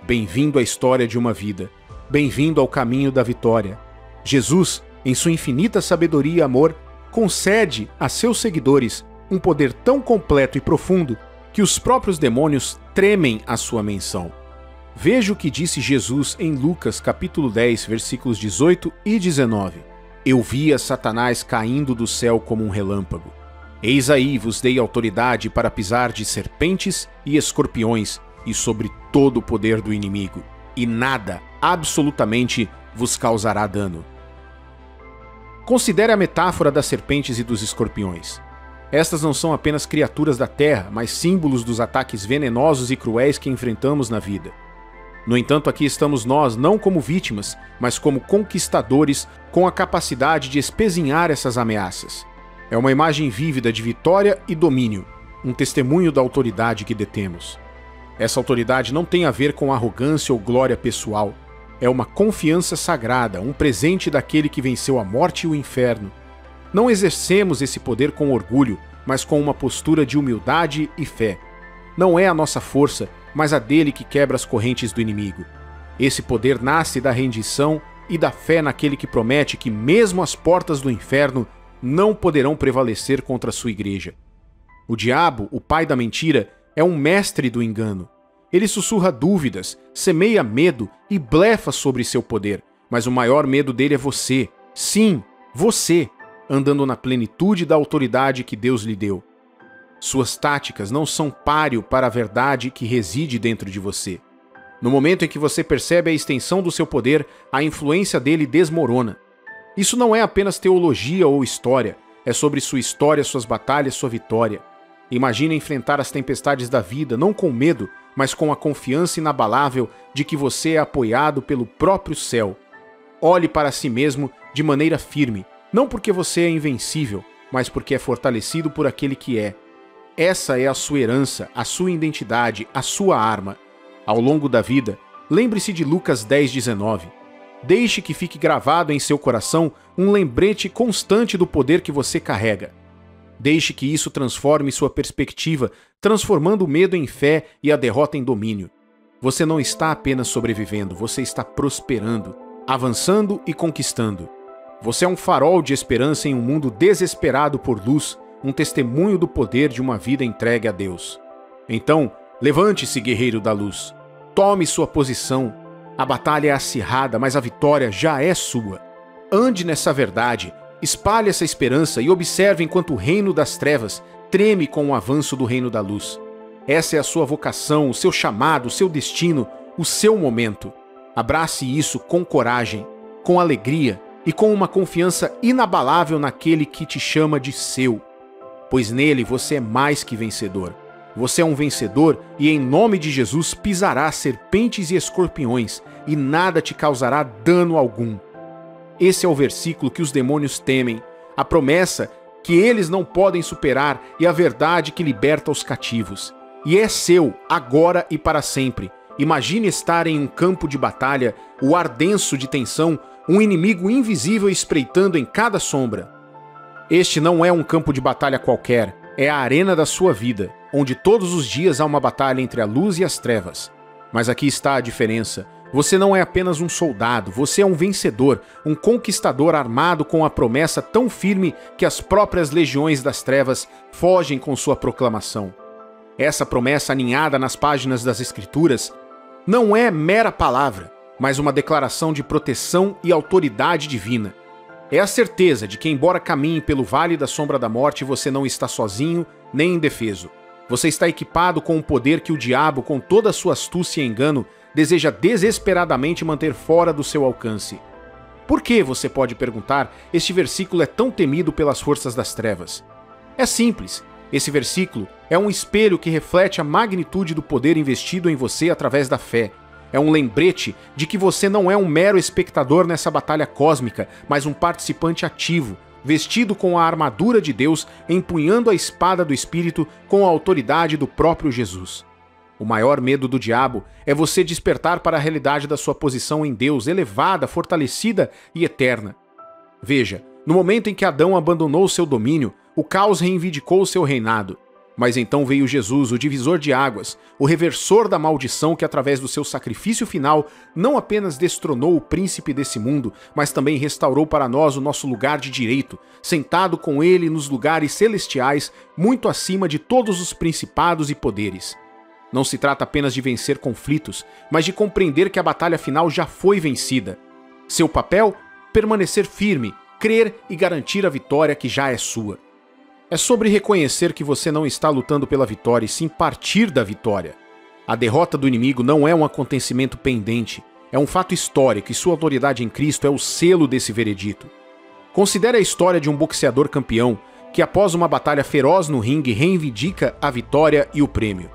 Bem-vindo à história de uma vida. Bem-vindo ao caminho da vitória. Jesus, em sua infinita sabedoria e amor, concede a seus seguidores um poder tão completo e profundo que os próprios demônios tremem à sua menção. Veja o que disse Jesus em Lucas capítulo 10, versículos 18 e 19. Eu via Satanás caindo do céu como um relâmpago. Eis aí vos dei autoridade para pisar de serpentes e escorpiões e sobre todo o poder do inimigo, e nada, absolutamente, vos causará dano. Considere a metáfora das serpentes e dos escorpiões. Estas não são apenas criaturas da terra, mas símbolos dos ataques venenosos e cruéis que enfrentamos na vida. No entanto, aqui estamos nós não como vítimas, mas como conquistadores com a capacidade de espezinhar essas ameaças. É uma imagem vívida de vitória e domínio, um testemunho da autoridade que detemos. Essa autoridade não tem a ver com arrogância ou glória pessoal. É uma confiança sagrada, um presente daquele que venceu a morte e o inferno. Não exercemos esse poder com orgulho, mas com uma postura de humildade e fé. Não é a nossa força, mas a dele que quebra as correntes do inimigo. Esse poder nasce da rendição e da fé naquele que promete que mesmo as portas do inferno não poderão prevalecer contra a sua igreja. O diabo, o pai da mentira, é um mestre do engano. Ele sussurra dúvidas, semeia medo e blefa sobre seu poder, mas o maior medo dele é você. Sim, você, andando na plenitude da autoridade que Deus lhe deu. Suas táticas não são páreo para a verdade que reside dentro de você. No momento em que você percebe a extensão do seu poder, a influência dele desmorona. Isso não é apenas teologia ou história, é sobre sua história, suas batalhas, sua vitória. Imagine enfrentar as tempestades da vida não com medo, mas com a confiança inabalável de que você é apoiado pelo próprio céu. Olhe para si mesmo de maneira firme, não porque você é invencível, mas porque é fortalecido por aquele que é. Essa é a sua herança, a sua identidade, a sua arma. Ao longo da vida, lembre-se de Lucas 10:19. Deixe que fique gravado em seu coração um lembrete constante do poder que você carrega. Deixe que isso transforme sua perspectiva, transformando o medo em fé e a derrota em domínio. Você não está apenas sobrevivendo, você está prosperando, avançando e conquistando. Você é um farol de esperança em um mundo desesperado por luz, um testemunho do poder de uma vida entregue a Deus. Então, levante-se, guerreiro da luz. Tome sua posição. A batalha é acirrada, mas a vitória já é sua. Ande nessa verdade, espalhe essa esperança e observe enquanto o reino das trevas treme com o avanço do reino da luz. Essa é a sua vocação, o seu chamado, o seu destino, o seu momento. Abrace isso com coragem, com alegria e com uma confiança inabalável naquele que te chama de seu. Pois nele você é mais que vencedor. Você é um vencedor e em nome de Jesus pisará serpentes e escorpiões e nada te causará dano algum. Esse é o versículo que os demônios temem, a promessa que eles não podem superar e a verdade que liberta os cativos. E é seu, agora e para sempre. Imagine estar em um campo de batalha, o ar denso de tensão, um inimigo invisível espreitando em cada sombra. Este não é um campo de batalha qualquer, é a arena da sua vida, onde todos os dias há uma batalha entre a luz e as trevas. Mas aqui está a diferença. Você não é apenas um soldado, você é um vencedor, um conquistador armado com a promessa tão firme que as próprias legiões das trevas fogem com sua proclamação. Essa promessa aninhada nas páginas das Escrituras não é mera palavra, mas uma declaração de proteção e autoridade divina. É a certeza de que, embora caminhe pelo vale da sombra da morte, você não está sozinho nem indefeso. Você está equipado com o poder que o diabo, com toda a sua astúcia e engano, deseja desesperadamente manter fora do seu alcance. Por que, você pode perguntar, este versículo é tão temido pelas forças das trevas? É simples. Esse versículo é um espelho que reflete a magnitude do poder investido em você através da fé. É um lembrete de que você não é um mero espectador nessa batalha cósmica, mas um participante ativo, vestido com a armadura de Deus, empunhando a espada do Espírito com a autoridade do próprio Jesus. O maior medo do diabo é você despertar para a realidade da sua posição em Deus, elevada, fortalecida e eterna. Veja, no momento em que Adão abandonou seu domínio, o caos reivindicou seu reinado. Mas então veio Jesus, o divisor de águas, o reversor da maldição que através do seu sacrifício final não apenas destronou o príncipe desse mundo, mas também restaurou para nós o nosso lugar de direito, sentado com ele nos lugares celestiais, muito acima de todos os principados e poderes. Não se trata apenas de vencer conflitos, mas de compreender que a batalha final já foi vencida. Seu papel? Permanecer firme, crer e garantir a vitória que já é sua. É sobre reconhecer que você não está lutando pela vitória e sim partir da vitória. A derrota do inimigo não é um acontecimento pendente, é um fato histórico e sua autoridade em Cristo é o selo desse veredito. Considere a história de um boxeador campeão que após uma batalha feroz no ringue reivindica a vitória e o prêmio.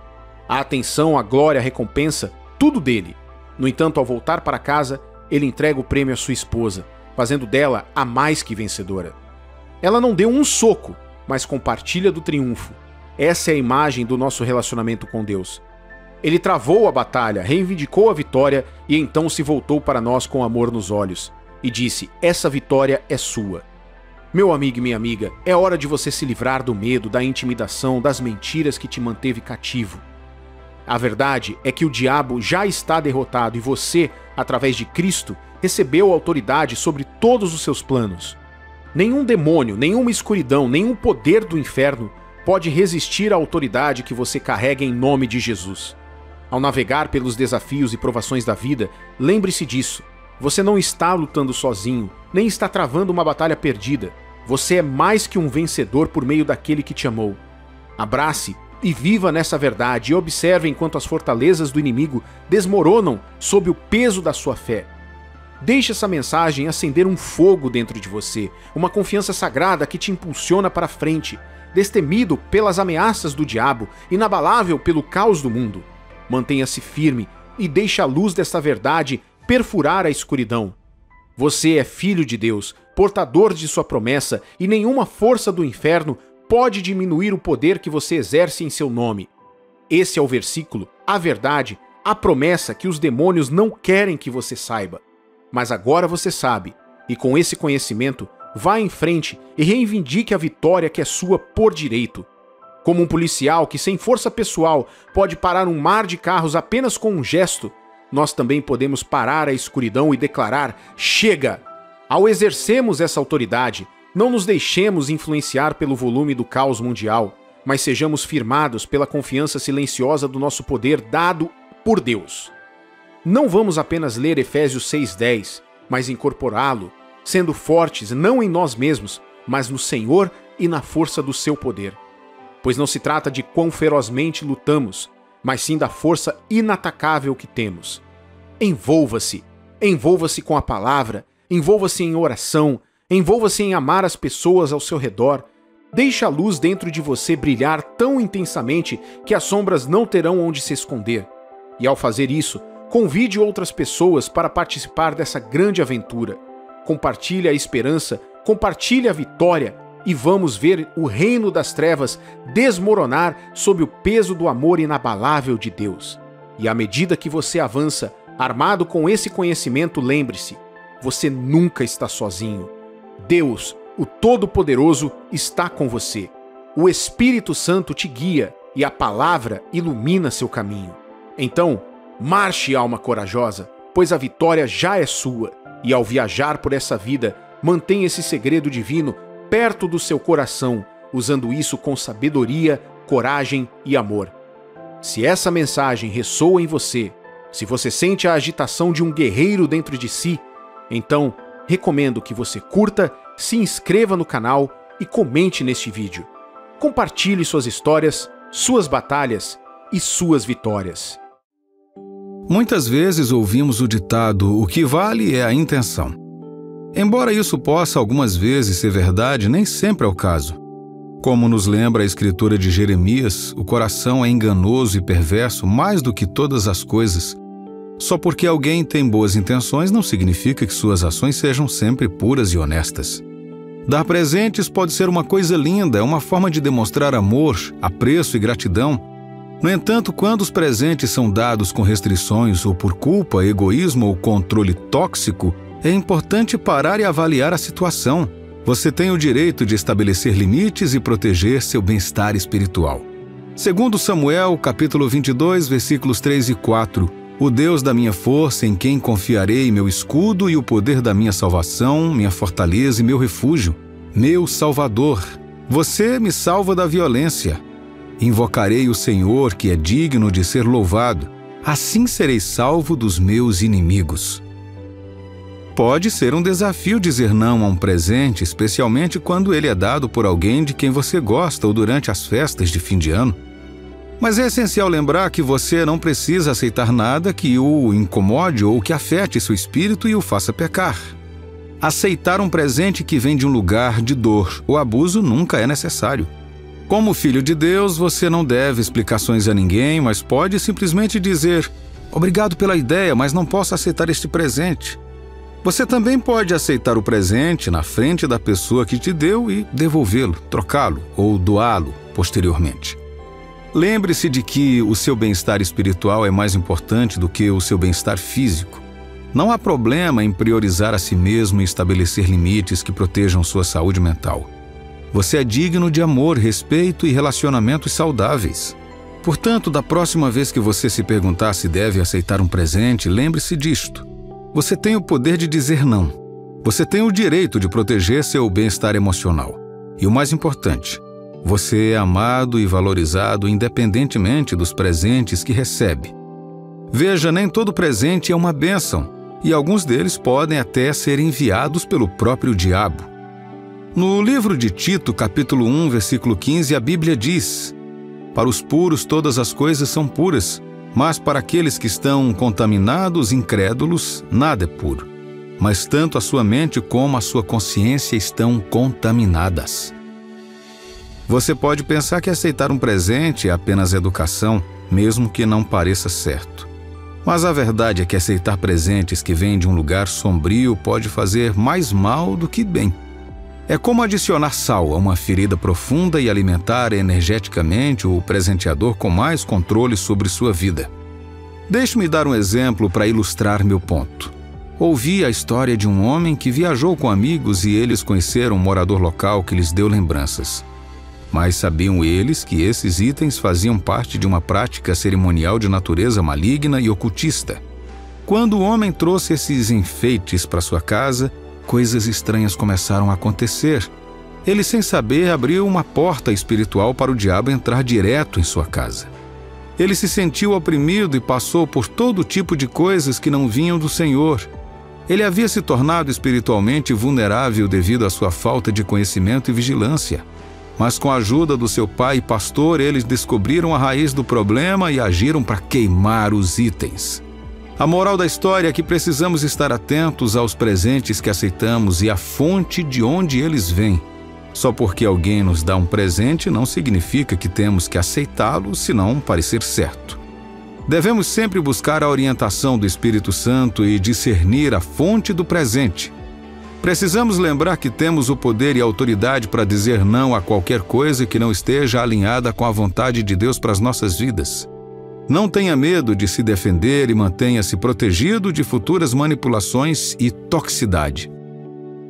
A atenção, a glória, a recompensa, tudo dele. No entanto, ao voltar para casa, ele entrega o prêmio à sua esposa, fazendo dela a mais que vencedora. Ela não deu um soco, mas compartilha do triunfo. Essa é a imagem do nosso relacionamento com Deus. Ele travou a batalha, reivindicou a vitória e então se voltou para nós com amor nos olhos e disse: essa vitória é sua. Meu amigo e minha amiga, é hora de você se livrar do medo, da intimidação, das mentiras que te manteve cativo. A verdade é que o diabo já está derrotado e você, através de Cristo, recebeu autoridade sobre todos os seus planos. Nenhum demônio, nenhuma escuridão, nenhum poder do inferno pode resistir à autoridade que você carrega em nome de Jesus. Ao navegar pelos desafios e provações da vida, lembre-se disso. Você não está lutando sozinho, nem está travando uma batalha perdida. Você é mais que um vencedor por meio daquele que te amou. Abrace e viva nessa verdade e observe enquanto as fortalezas do inimigo desmoronam sob o peso da sua fé. Deixe essa mensagem acender um fogo dentro de você, uma confiança sagrada que te impulsiona para frente, destemido pelas ameaças do diabo, inabalável pelo caos do mundo. Mantenha-se firme e deixe a luz desta verdade perfurar a escuridão. Você é filho de Deus, portador de sua promessa, e nenhuma força do inferno pode diminuir o poder que você exerce em seu nome. Esse é o versículo, a verdade, a promessa que os demônios não querem que você saiba. Mas agora você sabe, e com esse conhecimento, vá em frente e reivindique a vitória que é sua por direito. Como um policial que sem força pessoal pode parar um mar de carros apenas com um gesto, nós também podemos parar a escuridão e declarar: chega! Ao exercermos essa autoridade, não nos deixemos influenciar pelo volume do caos mundial, mas sejamos firmados pela confiança silenciosa do nosso poder dado por Deus. Não vamos apenas ler Efésios 6:10, mas incorporá-lo, sendo fortes não em nós mesmos, mas no Senhor e na força do seu poder. Pois não se trata de quão ferozmente lutamos, mas sim da força inatacável que temos. Envolva-se com a palavra, envolva-se em oração, envolva-se em amar as pessoas ao seu redor. Deixe a luz dentro de você brilhar tão intensamente que as sombras não terão onde se esconder. E ao fazer isso, convide outras pessoas para participar dessa grande aventura. Compartilhe a esperança, compartilhe a vitória e vamos ver o reino das trevas desmoronar sob o peso do amor inabalável de Deus. E à medida que você avança, armado com esse conhecimento, lembre-se, você nunca está sozinho. Deus, o Todo-Poderoso, está com você. O Espírito Santo te guia e a palavra ilumina seu caminho. Então, marche, alma corajosa, pois a vitória já é sua. E ao viajar por essa vida, mantenha esse segredo divino perto do seu coração, usando isso com sabedoria, coragem e amor. Se essa mensagem ressoa em você, se você sente a agitação de um guerreiro dentro de si, então recomendo que você curta, se inscreva no canal e comente neste vídeo. Compartilhe suas histórias, suas batalhas e suas vitórias. Muitas vezes ouvimos o ditado: o que vale é a intenção. Embora isso possa algumas vezes ser verdade, nem sempre é o caso. Como nos lembra a escritura de Jeremias, o coração é enganoso e perverso mais do que todas as coisas. Só porque alguém tem boas intenções não significa que suas ações sejam sempre puras e honestas. Dar presentes pode ser uma coisa linda, é uma forma de demonstrar amor, apreço e gratidão. No entanto, quando os presentes são dados com restrições ou por culpa, egoísmo ou controle tóxico, é importante parar e avaliar a situação. Você tem o direito de estabelecer limites e proteger seu bem-estar espiritual. Segundo Samuel, capítulo 22, versículos 3 e 4, o Deus da minha força, em quem confiarei, meu escudo e o poder da minha salvação, minha fortaleza e meu refúgio, meu Salvador. Você me salva da violência. Invocarei o Senhor, que é digno de ser louvado. Assim serei salvo dos meus inimigos. Pode ser um desafio dizer não a um presente, especialmente quando ele é dado por alguém de quem você gosta ou durante as festas de fim de ano. Mas é essencial lembrar que você não precisa aceitar nada que o incomode ou que afete seu espírito e o faça pecar. Aceitar um presente que vem de um lugar de dor ou abuso nunca é necessário. Como filho de Deus, você não deve explicações a ninguém, mas pode simplesmente dizer: obrigado pela ideia, mas não posso aceitar este presente. Você também pode aceitar o presente na frente da pessoa que te deu e devolvê-lo, trocá-lo ou doá-lo posteriormente. Lembre-se de que o seu bem-estar espiritual é mais importante do que o seu bem-estar físico. Não há problema em priorizar a si mesmo e estabelecer limites que protejam sua saúde mental. Você é digno de amor, respeito e relacionamentos saudáveis. Portanto, da próxima vez que você se perguntar se deve aceitar um presente, lembre-se disto. Você tem o poder de dizer não. Você tem o direito de proteger seu bem-estar emocional. E o mais importante, você é amado e valorizado independentemente dos presentes que recebe. Veja, nem todo presente é uma bênção, e alguns deles podem até ser enviados pelo próprio diabo. No livro de Tito, capítulo 1, versículo 15, a Bíblia diz: para os puros todas as coisas são puras, mas para aqueles que estão contaminados, incrédulos, nada é puro. Mas tanto a sua mente como a sua consciência estão contaminadas. Você pode pensar que aceitar um presente é apenas educação, mesmo que não pareça certo. Mas a verdade é que aceitar presentes que vêm de um lugar sombrio pode fazer mais mal do que bem. É como adicionar sal a uma ferida profunda e alimentar energeticamente o presenteador com mais controle sobre sua vida. Deixe-me dar um exemplo para ilustrar meu ponto. Ouvi a história de um homem que viajou com amigos e eles conheceram um morador local que lhes deu lembranças. Mas sabiam eles que esses itens faziam parte de uma prática cerimonial de natureza maligna e ocultista. Quando o homem trouxe esses enfeites para sua casa, coisas estranhas começaram a acontecer. Ele, sem saber, abriu uma porta espiritual para o diabo entrar direto em sua casa. Ele se sentiu oprimido e passou por todo tipo de coisas que não vinham do Senhor. Ele havia se tornado espiritualmente vulnerável devido à sua falta de conhecimento e vigilância. Mas com a ajuda do seu pai e pastor, eles descobriram a raiz do problema e agiram para queimar os itens. A moral da história é que precisamos estar atentos aos presentes que aceitamos e à fonte de onde eles vêm. Só porque alguém nos dá um presente não significa que temos que aceitá-lo se não parecer certo. Devemos sempre buscar a orientação do Espírito Santo e discernir a fonte do presente. Precisamos lembrar que temos o poder e a autoridade para dizer não a qualquer coisa que não esteja alinhada com a vontade de Deus para as nossas vidas. Não tenha medo de se defender e mantenha-se protegido de futuras manipulações e toxicidade.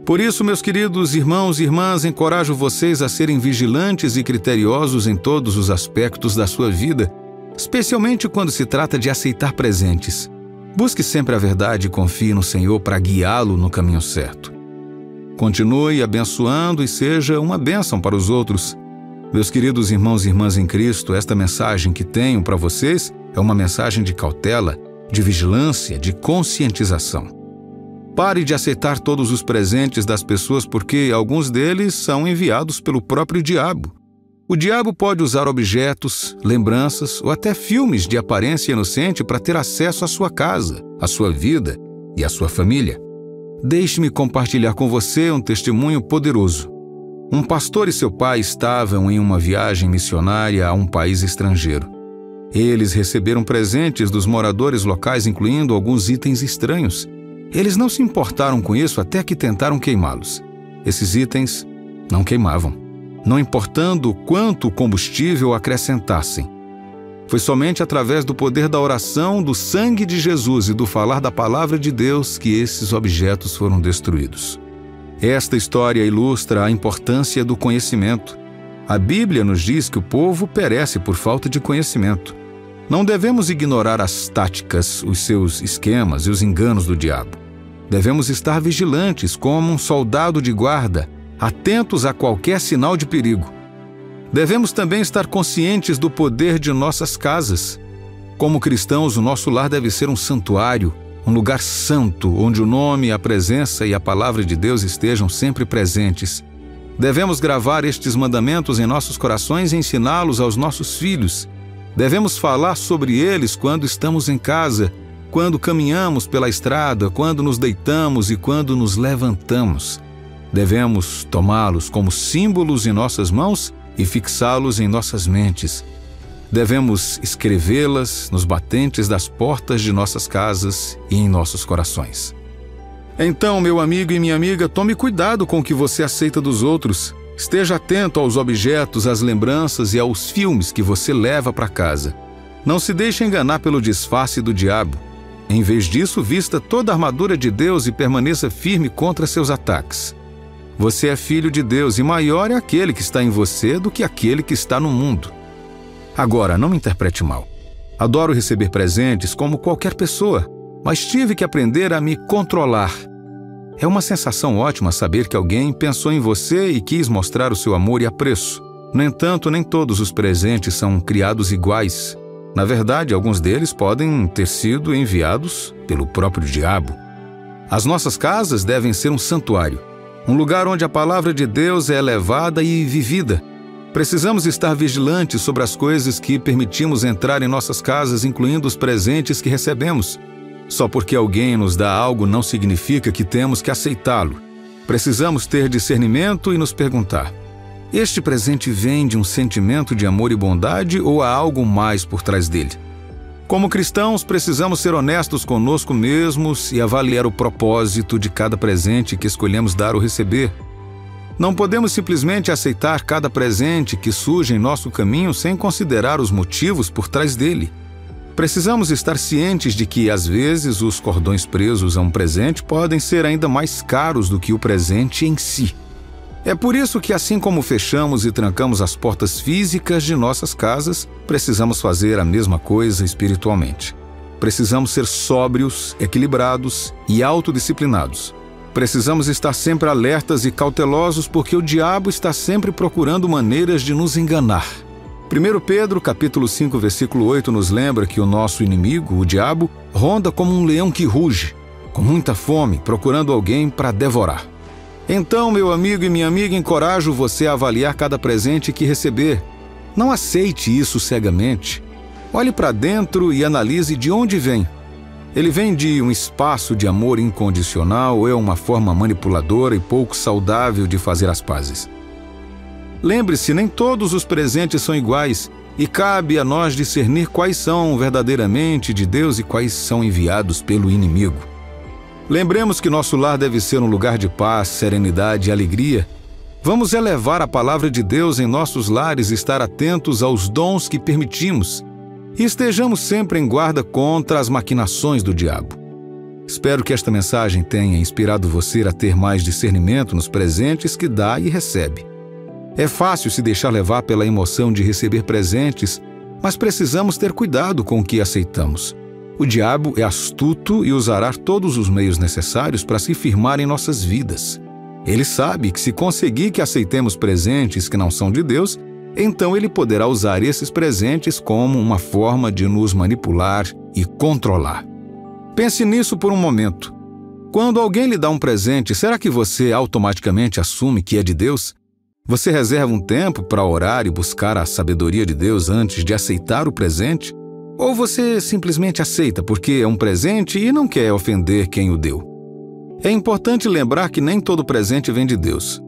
Por isso, meus queridos irmãos e irmãs, encorajo vocês a serem vigilantes e criteriosos em todos os aspectos da sua vida, especialmente quando se trata de aceitar presentes. Busque sempre a verdade e confie no Senhor para guiá-lo no caminho certo. Continue abençoando e seja uma bênção para os outros. Meus queridos irmãos e irmãs em Cristo, esta mensagem que tenho para vocês é uma mensagem de cautela, de vigilância, de conscientização. Pare de aceitar todos os presentes das pessoas porque alguns deles são enviados pelo próprio diabo. O diabo pode usar objetos, lembranças ou até filmes de aparência inocente para ter acesso à sua casa, à sua vida e à sua família. Deixe-me compartilhar com você um testemunho poderoso. Um pastor e seu pai estavam em uma viagem missionária a um país estrangeiro. Eles receberam presentes dos moradores locais, incluindo alguns itens estranhos. Eles não se importaram com isso até que tentaram queimá-los. Esses itens não queimavam, não importando quanto combustível acrescentassem. Foi somente através do poder da oração, do sangue de Jesus e do falar da palavra de Deus que esses objetos foram destruídos. Esta história ilustra a importância do conhecimento. A Bíblia nos diz que o povo perece por falta de conhecimento. Não devemos ignorar as táticas, os seus esquemas e os enganos do diabo. Devemos estar vigilantes como um soldado de guarda, atentos a qualquer sinal de perigo. Devemos também estar conscientes do poder de nossas casas. Como cristãos, o nosso lar deve ser um santuário, um lugar santo, onde o nome, a presença e a palavra de Deus estejam sempre presentes. Devemos gravar estes mandamentos em nossos corações e ensiná-los aos nossos filhos. Devemos falar sobre eles quando estamos em casa, quando caminhamos pela estrada, quando nos deitamos e quando nos levantamos. Devemos tomá-los como símbolos em nossas mãos e fixá-los em nossas mentes. Devemos escrevê-las nos batentes das portas de nossas casas e em nossos corações. Então, meu amigo e minha amiga, tome cuidado com o que você aceita dos outros. Esteja atento aos objetos, às lembranças e aos filmes que você leva para casa. Não se deixe enganar pelo disfarce do diabo. Em vez disso, vista toda a armadura de Deus e permaneça firme contra seus ataques. Você é filho de Deus e maior é aquele que está em você do que aquele que está no mundo. Agora, não me interprete mal. Adoro receber presentes como qualquer pessoa, mas tive que aprender a me controlar. É uma sensação ótima saber que alguém pensou em você e quis mostrar o seu amor e apreço. No entanto, nem todos os presentes são criados iguais. Na verdade, alguns deles podem ter sido enviados pelo próprio diabo. As nossas casas devem ser um santuário, um lugar onde a palavra de Deus é elevada e vivida. Precisamos estar vigilantes sobre as coisas que permitimos entrar em nossas casas, incluindo os presentes que recebemos. Só porque alguém nos dá algo não significa que temos que aceitá-lo. Precisamos ter discernimento e nos perguntar: este presente vem de um sentimento de amor e bondade ou há algo mais por trás dele? Como cristãos, precisamos ser honestos conosco mesmos e avaliar o propósito de cada presente que escolhemos dar ou receber. Não podemos simplesmente aceitar cada presente que surge em nosso caminho sem considerar os motivos por trás dele. Precisamos estar cientes de que, às vezes, os cordões presos a um presente podem ser ainda mais caros do que o presente em si. É por isso que, assim como fechamos e trancamos as portas físicas de nossas casas, precisamos fazer a mesma coisa espiritualmente. Precisamos ser sóbrios, equilibrados e autodisciplinados. Precisamos estar sempre alertas e cautelosos porque o diabo está sempre procurando maneiras de nos enganar. 1 Pedro, capítulo 5, versículo 8, nos lembra que o nosso inimigo, o diabo, ronda como um leão que ruge, com muita fome, procurando alguém para devorar. Então, meu amigo e minha amiga, encorajo você a avaliar cada presente que receber. Não aceite isso cegamente. Olhe para dentro e analise de onde vem. Ele vem de um espaço de amor incondicional ou é uma forma manipuladora e pouco saudável de fazer as pazes? Lembre-se, nem todos os presentes são iguais e cabe a nós discernir quais são verdadeiramente de Deus e quais são enviados pelo inimigo. Lembremos que nosso lar deve ser um lugar de paz, serenidade e alegria. Vamos elevar a palavra de Deus em nossos lares e estar atentos aos dons que permitimos. E estejamos sempre em guarda contra as maquinações do diabo. Espero que esta mensagem tenha inspirado você a ter mais discernimento nos presentes que dá e recebe. É fácil se deixar levar pela emoção de receber presentes, mas precisamos ter cuidado com o que aceitamos. O diabo é astuto e usará todos os meios necessários para se firmar em nossas vidas. Ele sabe que se conseguir que aceitemos presentes que não são de Deus, então ele poderá usar esses presentes como uma forma de nos manipular e controlar. Pense nisso por um momento. Quando alguém lhe dá um presente, será que você automaticamente assume que é de Deus? Você reserva um tempo para orar e buscar a sabedoria de Deus antes de aceitar o presente? Ou você simplesmente aceita porque é um presente e não quer ofender quem o deu? É importante lembrar que nem todo presente vem de Deus.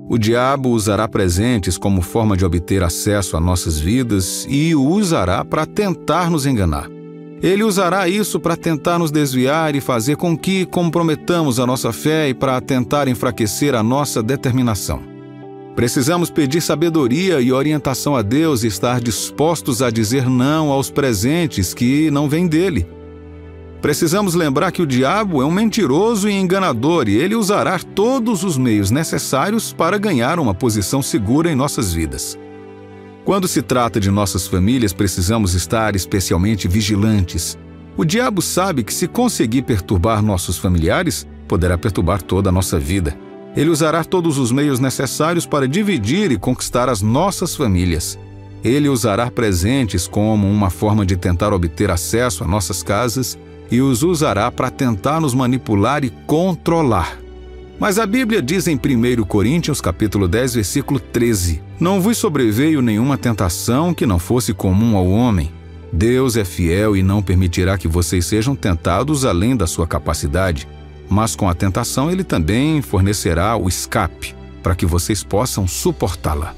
O diabo usará presentes como forma de obter acesso a nossas vidas e o usará para tentar nos enganar. Ele usará isso para tentar nos desviar e fazer com que comprometamos a nossa fé e para tentar enfraquecer a nossa determinação. Precisamos pedir sabedoria e orientação a Deus e estar dispostos a dizer não aos presentes que não vêm dele. Precisamos lembrar que o diabo é um mentiroso e enganador e ele usará todos os meios necessários para ganhar uma posição segura em nossas vidas. Quando se trata de nossas famílias, precisamos estar especialmente vigilantes. O diabo sabe que se conseguir perturbar nossos familiares, poderá perturbar toda a nossa vida. Ele usará todos os meios necessários para dividir e conquistar as nossas famílias. Ele usará presentes como uma forma de tentar obter acesso a nossas casas e os usará para tentar nos manipular e controlar. Mas a Bíblia diz em 1 Coríntios, capítulo 10, versículo 13: Não vos sobreveio nenhuma tentação que não fosse comum ao homem. Deus é fiel e não permitirá que vocês sejam tentados além da sua capacidade, mas com a tentação ele também fornecerá o escape para que vocês possam suportá-la.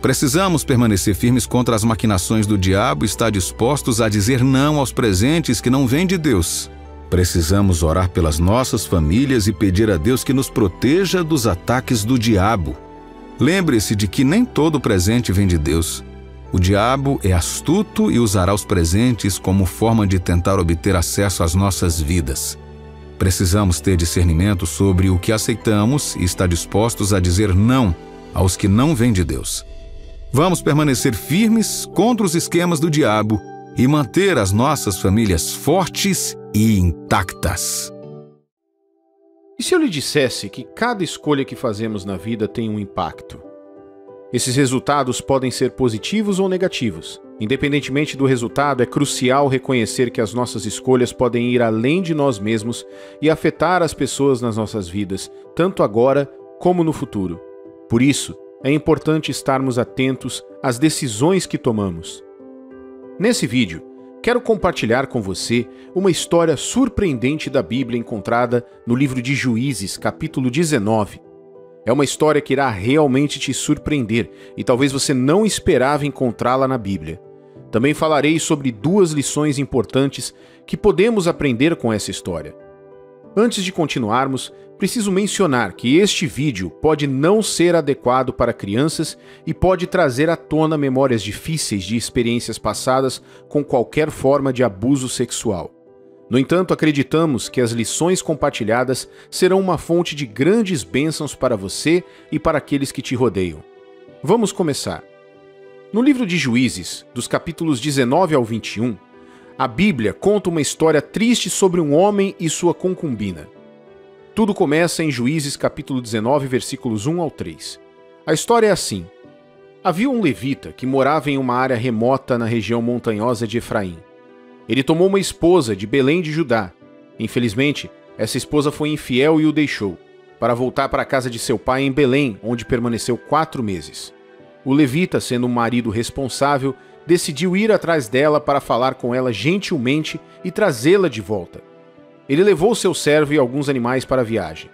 Precisamos permanecer firmes contra as maquinações do diabo e estar dispostos a dizer não aos presentes que não vêm de Deus. Precisamos orar pelas nossas famílias e pedir a Deus que nos proteja dos ataques do diabo. Lembre-se de que nem todo presente vem de Deus. O diabo é astuto e usará os presentes como forma de tentar obter acesso às nossas vidas. Precisamos ter discernimento sobre o que aceitamos e estar dispostos a dizer não aos que não vêm de Deus. Vamos permanecer firmes contra os esquemas do diabo e manter as nossas famílias fortes e intactas. E se eu lhe dissesse que cada escolha que fazemos na vida tem um impacto? Esses resultados podem ser positivos ou negativos. Independentemente do resultado, é crucial reconhecer que as nossas escolhas podem ir além de nós mesmos e afetar as pessoas nas nossas vidas, tanto agora como no futuro. Por isso, é importante estarmos atentos às decisões que tomamos. Nesse vídeo, quero compartilhar com você uma história surpreendente da Bíblia encontrada no livro de Juízes, capítulo 19. É uma história que irá realmente te surpreender e talvez você não esperava encontrá-la na Bíblia. Também falarei sobre 2 lições importantes que podemos aprender com essa história. Antes de continuarmos, preciso mencionar que este vídeo pode não ser adequado para crianças e pode trazer à tona memórias difíceis de experiências passadas com qualquer forma de abuso sexual. No entanto, acreditamos que as lições compartilhadas serão uma fonte de grandes bênçãos para você e para aqueles que te rodeiam. Vamos começar. No livro de Juízes, dos capítulos 19 ao 21, a Bíblia conta uma história triste sobre um homem e sua concubina. Tudo começa em Juízes capítulo 19, versículos 1 ao 3. A história é assim. Havia um levita que morava em uma área remota na região montanhosa de Efraim. Ele tomou uma esposa de Belém de Judá. Infelizmente, essa esposa foi infiel e o deixou, para voltar para a casa de seu pai em Belém, onde permaneceu 4 meses. O levita, sendo um marido responsável, decidiu ir atrás dela para falar com ela gentilmente e trazê-la de volta. Ele levou seu servo e alguns animais para a viagem.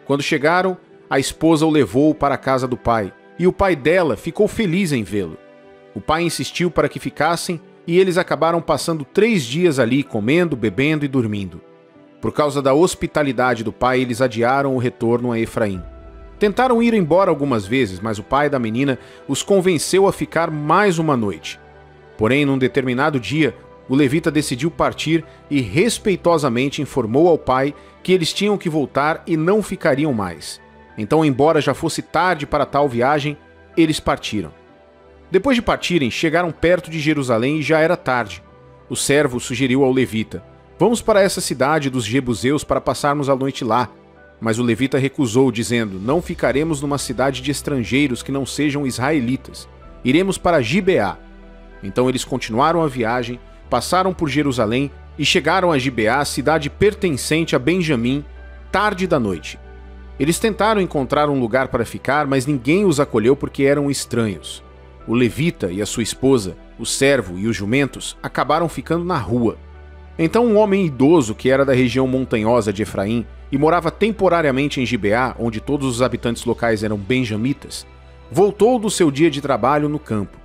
Quando chegaram, a esposa o levou para a casa do pai, e o pai dela ficou feliz em vê-lo. O pai insistiu para que ficassem, e eles acabaram passando 3 dias ali, comendo, bebendo e dormindo. Por causa da hospitalidade do pai, eles adiaram o retorno a Efraim. Tentaram ir embora algumas vezes, mas o pai da menina os convenceu a ficar mais uma noite. Porém, num determinado dia, o levita decidiu partir e respeitosamente informou ao pai que eles tinham que voltar e não ficariam mais. Então, embora já fosse tarde para tal viagem, eles partiram. Depois de partirem, chegaram perto de Jerusalém e já era tarde. O servo sugeriu ao levita: "Vamos para essa cidade dos jebuseus para passarmos a noite lá." Mas o levita recusou, dizendo: "Não ficaremos numa cidade de estrangeiros que não sejam israelitas. Iremos para Gibeá." Então eles continuaram a viagem, passaram por Jerusalém e chegaram a Gibeá, cidade pertencente a Benjamim, tarde da noite. Eles tentaram encontrar um lugar para ficar, mas ninguém os acolheu porque eram estranhos. O levita e a sua esposa, o servo e os jumentos acabaram ficando na rua. Então um homem idoso que era da região montanhosa de Efraim e morava temporariamente em Gibeá, onde todos os habitantes locais eram benjamitas, voltou do seu dia de trabalho no campo.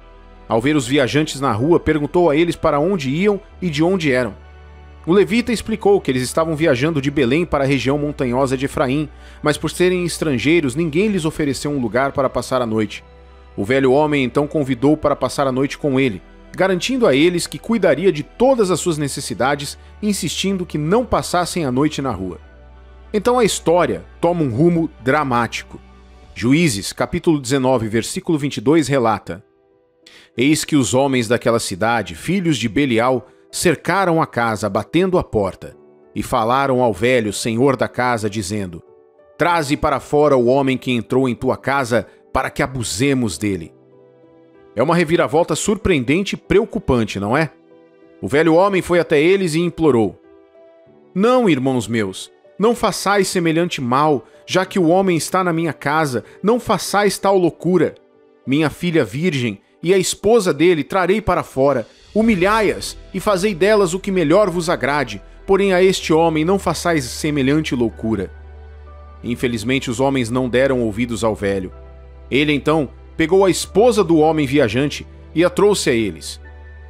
Ao ver os viajantes na rua, perguntou a eles para onde iam e de onde eram. O levita explicou que eles estavam viajando de Belém para a região montanhosa de Efraim, mas por serem estrangeiros, ninguém lhes ofereceu um lugar para passar a noite. O velho homem então convidou para passar a noite com ele, garantindo a eles que cuidaria de todas as suas necessidades, insistindo que não passassem a noite na rua. Então a história toma um rumo dramático. Juízes, capítulo 19, versículo 22, relata: "Eis que os homens daquela cidade, filhos de Belial, cercaram a casa, batendo a porta, e falaram ao velho senhor da casa, dizendo: Traze para fora o homem que entrou em tua casa, para que abusemos dele." É uma reviravolta surpreendente e preocupante, não é? O velho homem foi até eles e implorou: "Não, irmãos meus, não façais semelhante mal, já que o homem está na minha casa, não façais tal loucura. Minha filha virgem e a esposa dele trarei para fora, humilhai-as e fazei delas o que melhor vos agrade, porém a este homem não façais semelhante loucura." Infelizmente os homens não deram ouvidos ao velho. Ele então pegou a esposa do homem viajante e a trouxe a eles.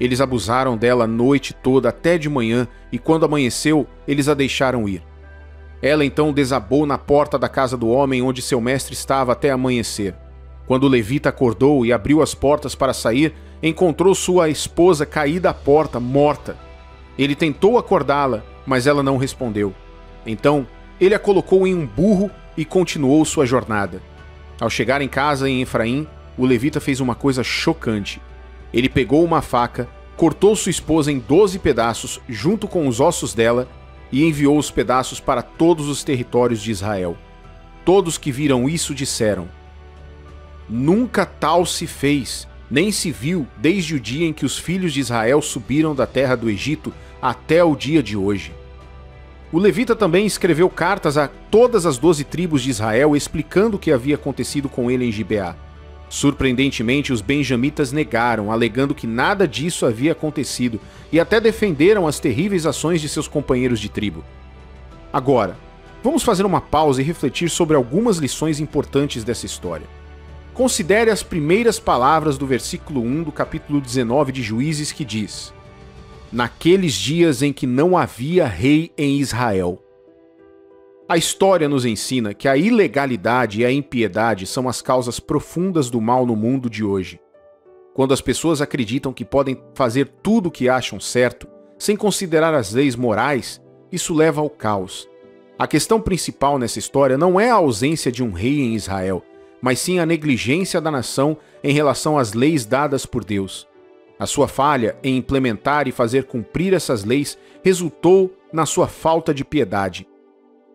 Eles abusaram dela a noite toda até de manhã, e quando amanheceu, eles a deixaram ir. Ela então desabou na porta da casa do homem onde seu mestre estava até amanhecer. Quando o levita acordou e abriu as portas para sair, encontrou sua esposa caída à porta, morta. Ele tentou acordá-la, mas ela não respondeu. Então, ele a colocou em um burro e continuou sua jornada. Ao chegar em casa em Efraim, o levita fez uma coisa chocante. Ele pegou uma faca, cortou sua esposa em 12 pedaços, junto com os ossos dela, e enviou os pedaços para todos os territórios de Israel. Todos que viram isso disseram: nunca tal se fez, nem se viu desde o dia em que os filhos de Israel subiram da terra do Egito até o dia de hoje. O levita também escreveu cartas a todas as 12 tribos de Israel explicando o que havia acontecido com ele em Gibeá. Surpreendentemente, os benjamitas negaram, alegando que nada disso havia acontecido, e até defenderam as terríveis ações de seus companheiros de tribo. Agora, vamos fazer uma pausa e refletir sobre algumas lições importantes dessa história. Considere as primeiras palavras do versículo 1 do capítulo 19 de Juízes, que diz: naqueles dias em que não havia rei em Israel. A história nos ensina que a ilegalidade e a impiedade são as causas profundas do mal no mundo de hoje. Quando as pessoas acreditam que podem fazer tudo o que acham certo, sem considerar as leis morais, isso leva ao caos. A questão principal nessa história não é a ausência de um rei em Israel, mas sim a negligência da nação em relação às leis dadas por Deus. A sua falha em implementar e fazer cumprir essas leis resultou na sua falta de piedade.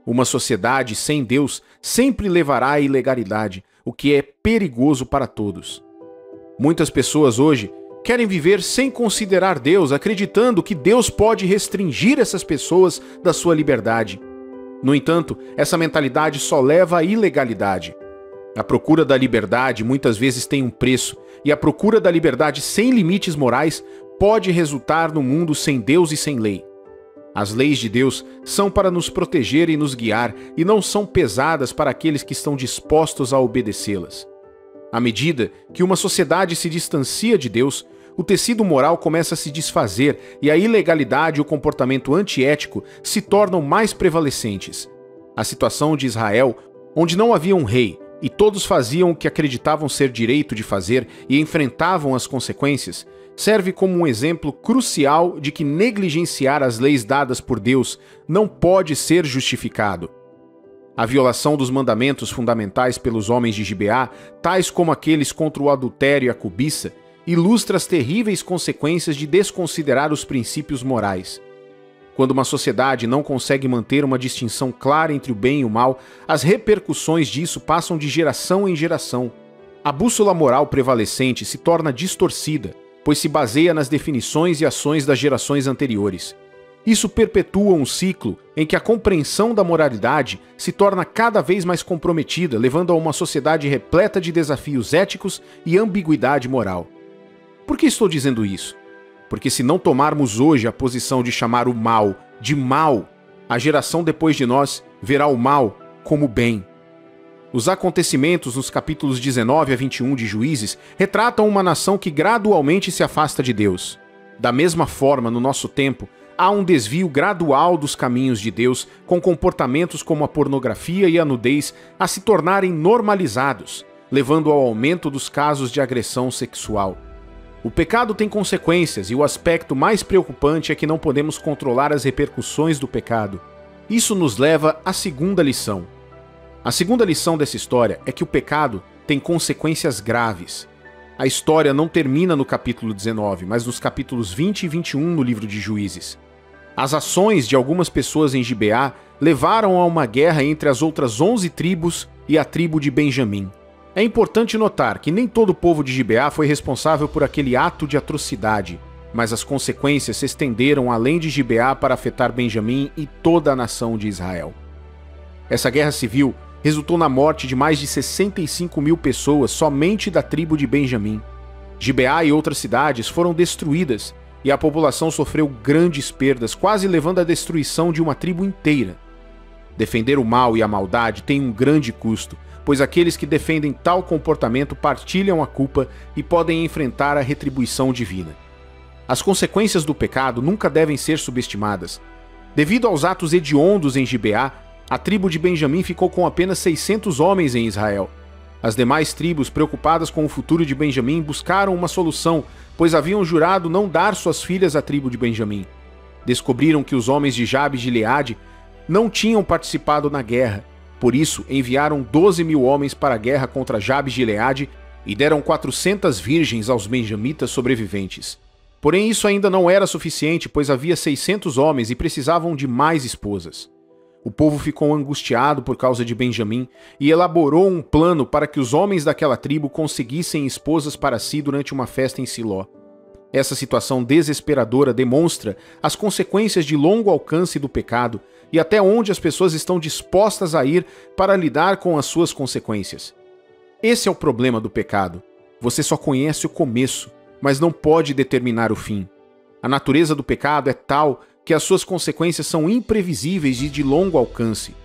Uma sociedade sem Deus sempre levará à ilegalidade, o que é perigoso para todos. Muitas pessoas hoje querem viver sem considerar Deus, acreditando que Deus pode restringir essas pessoas da sua liberdade. No entanto, essa mentalidade só leva à ilegalidade. A procura da liberdade muitas vezes tem um preço, e a procura da liberdade sem limites morais pode resultar num mundo sem Deus e sem lei. As leis de Deus são para nos proteger e nos guiar, e não são pesadas para aqueles que estão dispostos a obedecê-las. À medida que uma sociedade se distancia de Deus, o tecido moral começa a se desfazer e a ilegalidade e o comportamento antiético se tornam mais prevalecentes. A situação de Israel, onde não havia um rei, e todos faziam o que acreditavam ser direito de fazer e enfrentavam as consequências, serve como um exemplo crucial de que negligenciar as leis dadas por Deus não pode ser justificado. A violação dos mandamentos fundamentais pelos homens de Gibeá, tais como aqueles contra o adultério e a cobiça, ilustra as terríveis consequências de desconsiderar os princípios morais. Quando uma sociedade não consegue manter uma distinção clara entre o bem e o mal, as repercussões disso passam de geração em geração. A bússola moral prevalecente se torna distorcida, pois se baseia nas definições e ações das gerações anteriores. Isso perpetua um ciclo em que a compreensão da moralidade se torna cada vez mais comprometida, levando a uma sociedade repleta de desafios éticos e ambiguidade moral. Por que estou dizendo isso? Porque se não tomarmos hoje a posição de chamar o mal de mal, a geração depois de nós verá o mal como bem. Os acontecimentos nos capítulos 19 a 21 de Juízes retratam uma nação que gradualmente se afasta de Deus. Da mesma forma, no nosso tempo, há um desvio gradual dos caminhos de Deus, com comportamentos como a pornografia e a nudez a se tornarem normalizados, levando ao aumento dos casos de agressão sexual. O pecado tem consequências e o aspecto mais preocupante é que não podemos controlar as repercussões do pecado. Isso nos leva à segunda lição. A segunda lição dessa história é que o pecado tem consequências graves. A história não termina no capítulo 19, mas nos capítulos 20 e 21 no livro de Juízes. As ações de algumas pessoas em Gibeá levaram a uma guerra entre as outras 11 tribos e a tribo de Benjamim. É importante notar que nem todo o povo de Gibeá foi responsável por aquele ato de atrocidade, mas as consequências se estenderam além de Gibeá para afetar Benjamim e toda a nação de Israel. Essa guerra civil resultou na morte de mais de 65 mil pessoas somente da tribo de Benjamim. Gibeá e outras cidades foram destruídas e a população sofreu grandes perdas, quase levando à destruição de uma tribo inteira. Defender o mal e a maldade tem um grande custo, pois aqueles que defendem tal comportamento partilham a culpa e podem enfrentar a retribuição divina. As consequências do pecado nunca devem ser subestimadas. Devido aos atos hediondos em Gibeá, a tribo de Benjamim ficou com apenas 600 homens em Israel. As demais tribos, preocupadas com o futuro de Benjamim, buscaram uma solução, pois haviam jurado não dar suas filhas à tribo de Benjamim. Descobriram que os homens de Jabes de Gileade não tinham participado na guerra. Por isso, enviaram 12 mil homens para a guerra contra Jabes de Gileade e deram 400 virgens aos benjamitas sobreviventes. Porém, isso ainda não era suficiente, pois havia 600 homens e precisavam de mais esposas. O povo ficou angustiado por causa de Benjamim e elaborou um plano para que os homens daquela tribo conseguissem esposas para si durante uma festa em Siló. Essa situação desesperadora demonstra as consequências de longo alcance do pecado e até onde as pessoas estão dispostas a ir para lidar com as suas consequências. Esse é o problema do pecado. Você só conhece o começo, mas não pode determinar o fim. A natureza do pecado é tal que as suas consequências são imprevisíveis e de longo alcance.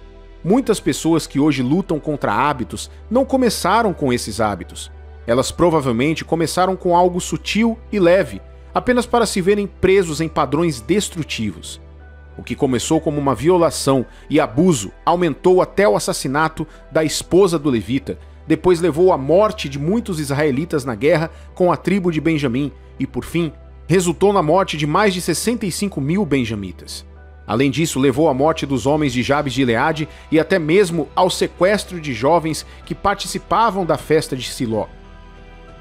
Muitas pessoas que hoje lutam contra hábitos não começaram com esses hábitos. Elas provavelmente começaram com algo sutil e leve, apenas para se verem presos em padrões destrutivos. O que começou como uma violação e abuso aumentou até o assassinato da esposa do levita, depois levou à morte de muitos israelitas na guerra com a tribo de Benjamim e, por fim, resultou na morte de mais de 65 mil benjamitas. Além disso, levou à morte dos homens de Jabes de Gileade e até mesmo ao sequestro de jovens que participavam da festa de Siló.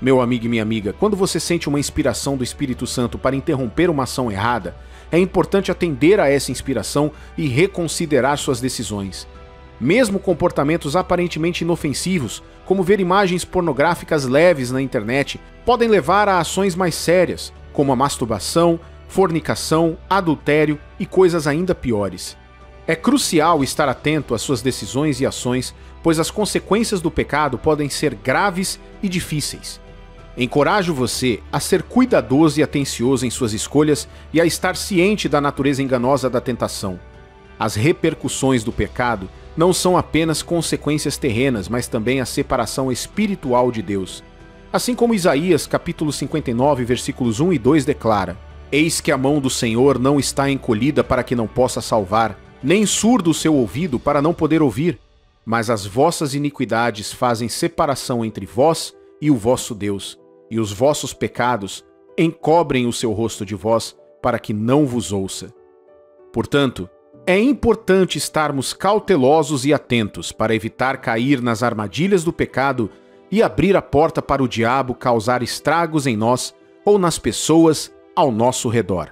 Meu amigo e minha amiga, quando você sente uma inspiração do Espírito Santo para interromper uma ação errada, é importante atender a essa inspiração e reconsiderar suas decisões. Mesmo comportamentos aparentemente inofensivos, como ver imagens pornográficas leves na internet, podem levar a ações mais sérias, como a masturbação, fornicação, adultério e coisas ainda piores. É crucial estar atento às suas decisões e ações, pois as consequências do pecado podem ser graves e difíceis. Encorajo você a ser cuidadoso e atencioso em suas escolhas e a estar ciente da natureza enganosa da tentação. As repercussões do pecado não são apenas consequências terrenas, mas também a separação espiritual de Deus. Assim como Isaías, capítulo 59, versículos 1 e 2 declara: Eis que a mão do Senhor não está encolhida para que não possa salvar, nem surdo o seu ouvido para não poder ouvir, mas as vossas iniquidades fazem separação entre vós e o vosso Deus, e os vossos pecados encobrem o seu rosto de vós para que não vos ouça. Portanto, é importante estarmos cautelosos e atentos para evitar cair nas armadilhas do pecado e abrir a porta para o diabo causar estragos em nós ou nas pessoas ao nosso redor.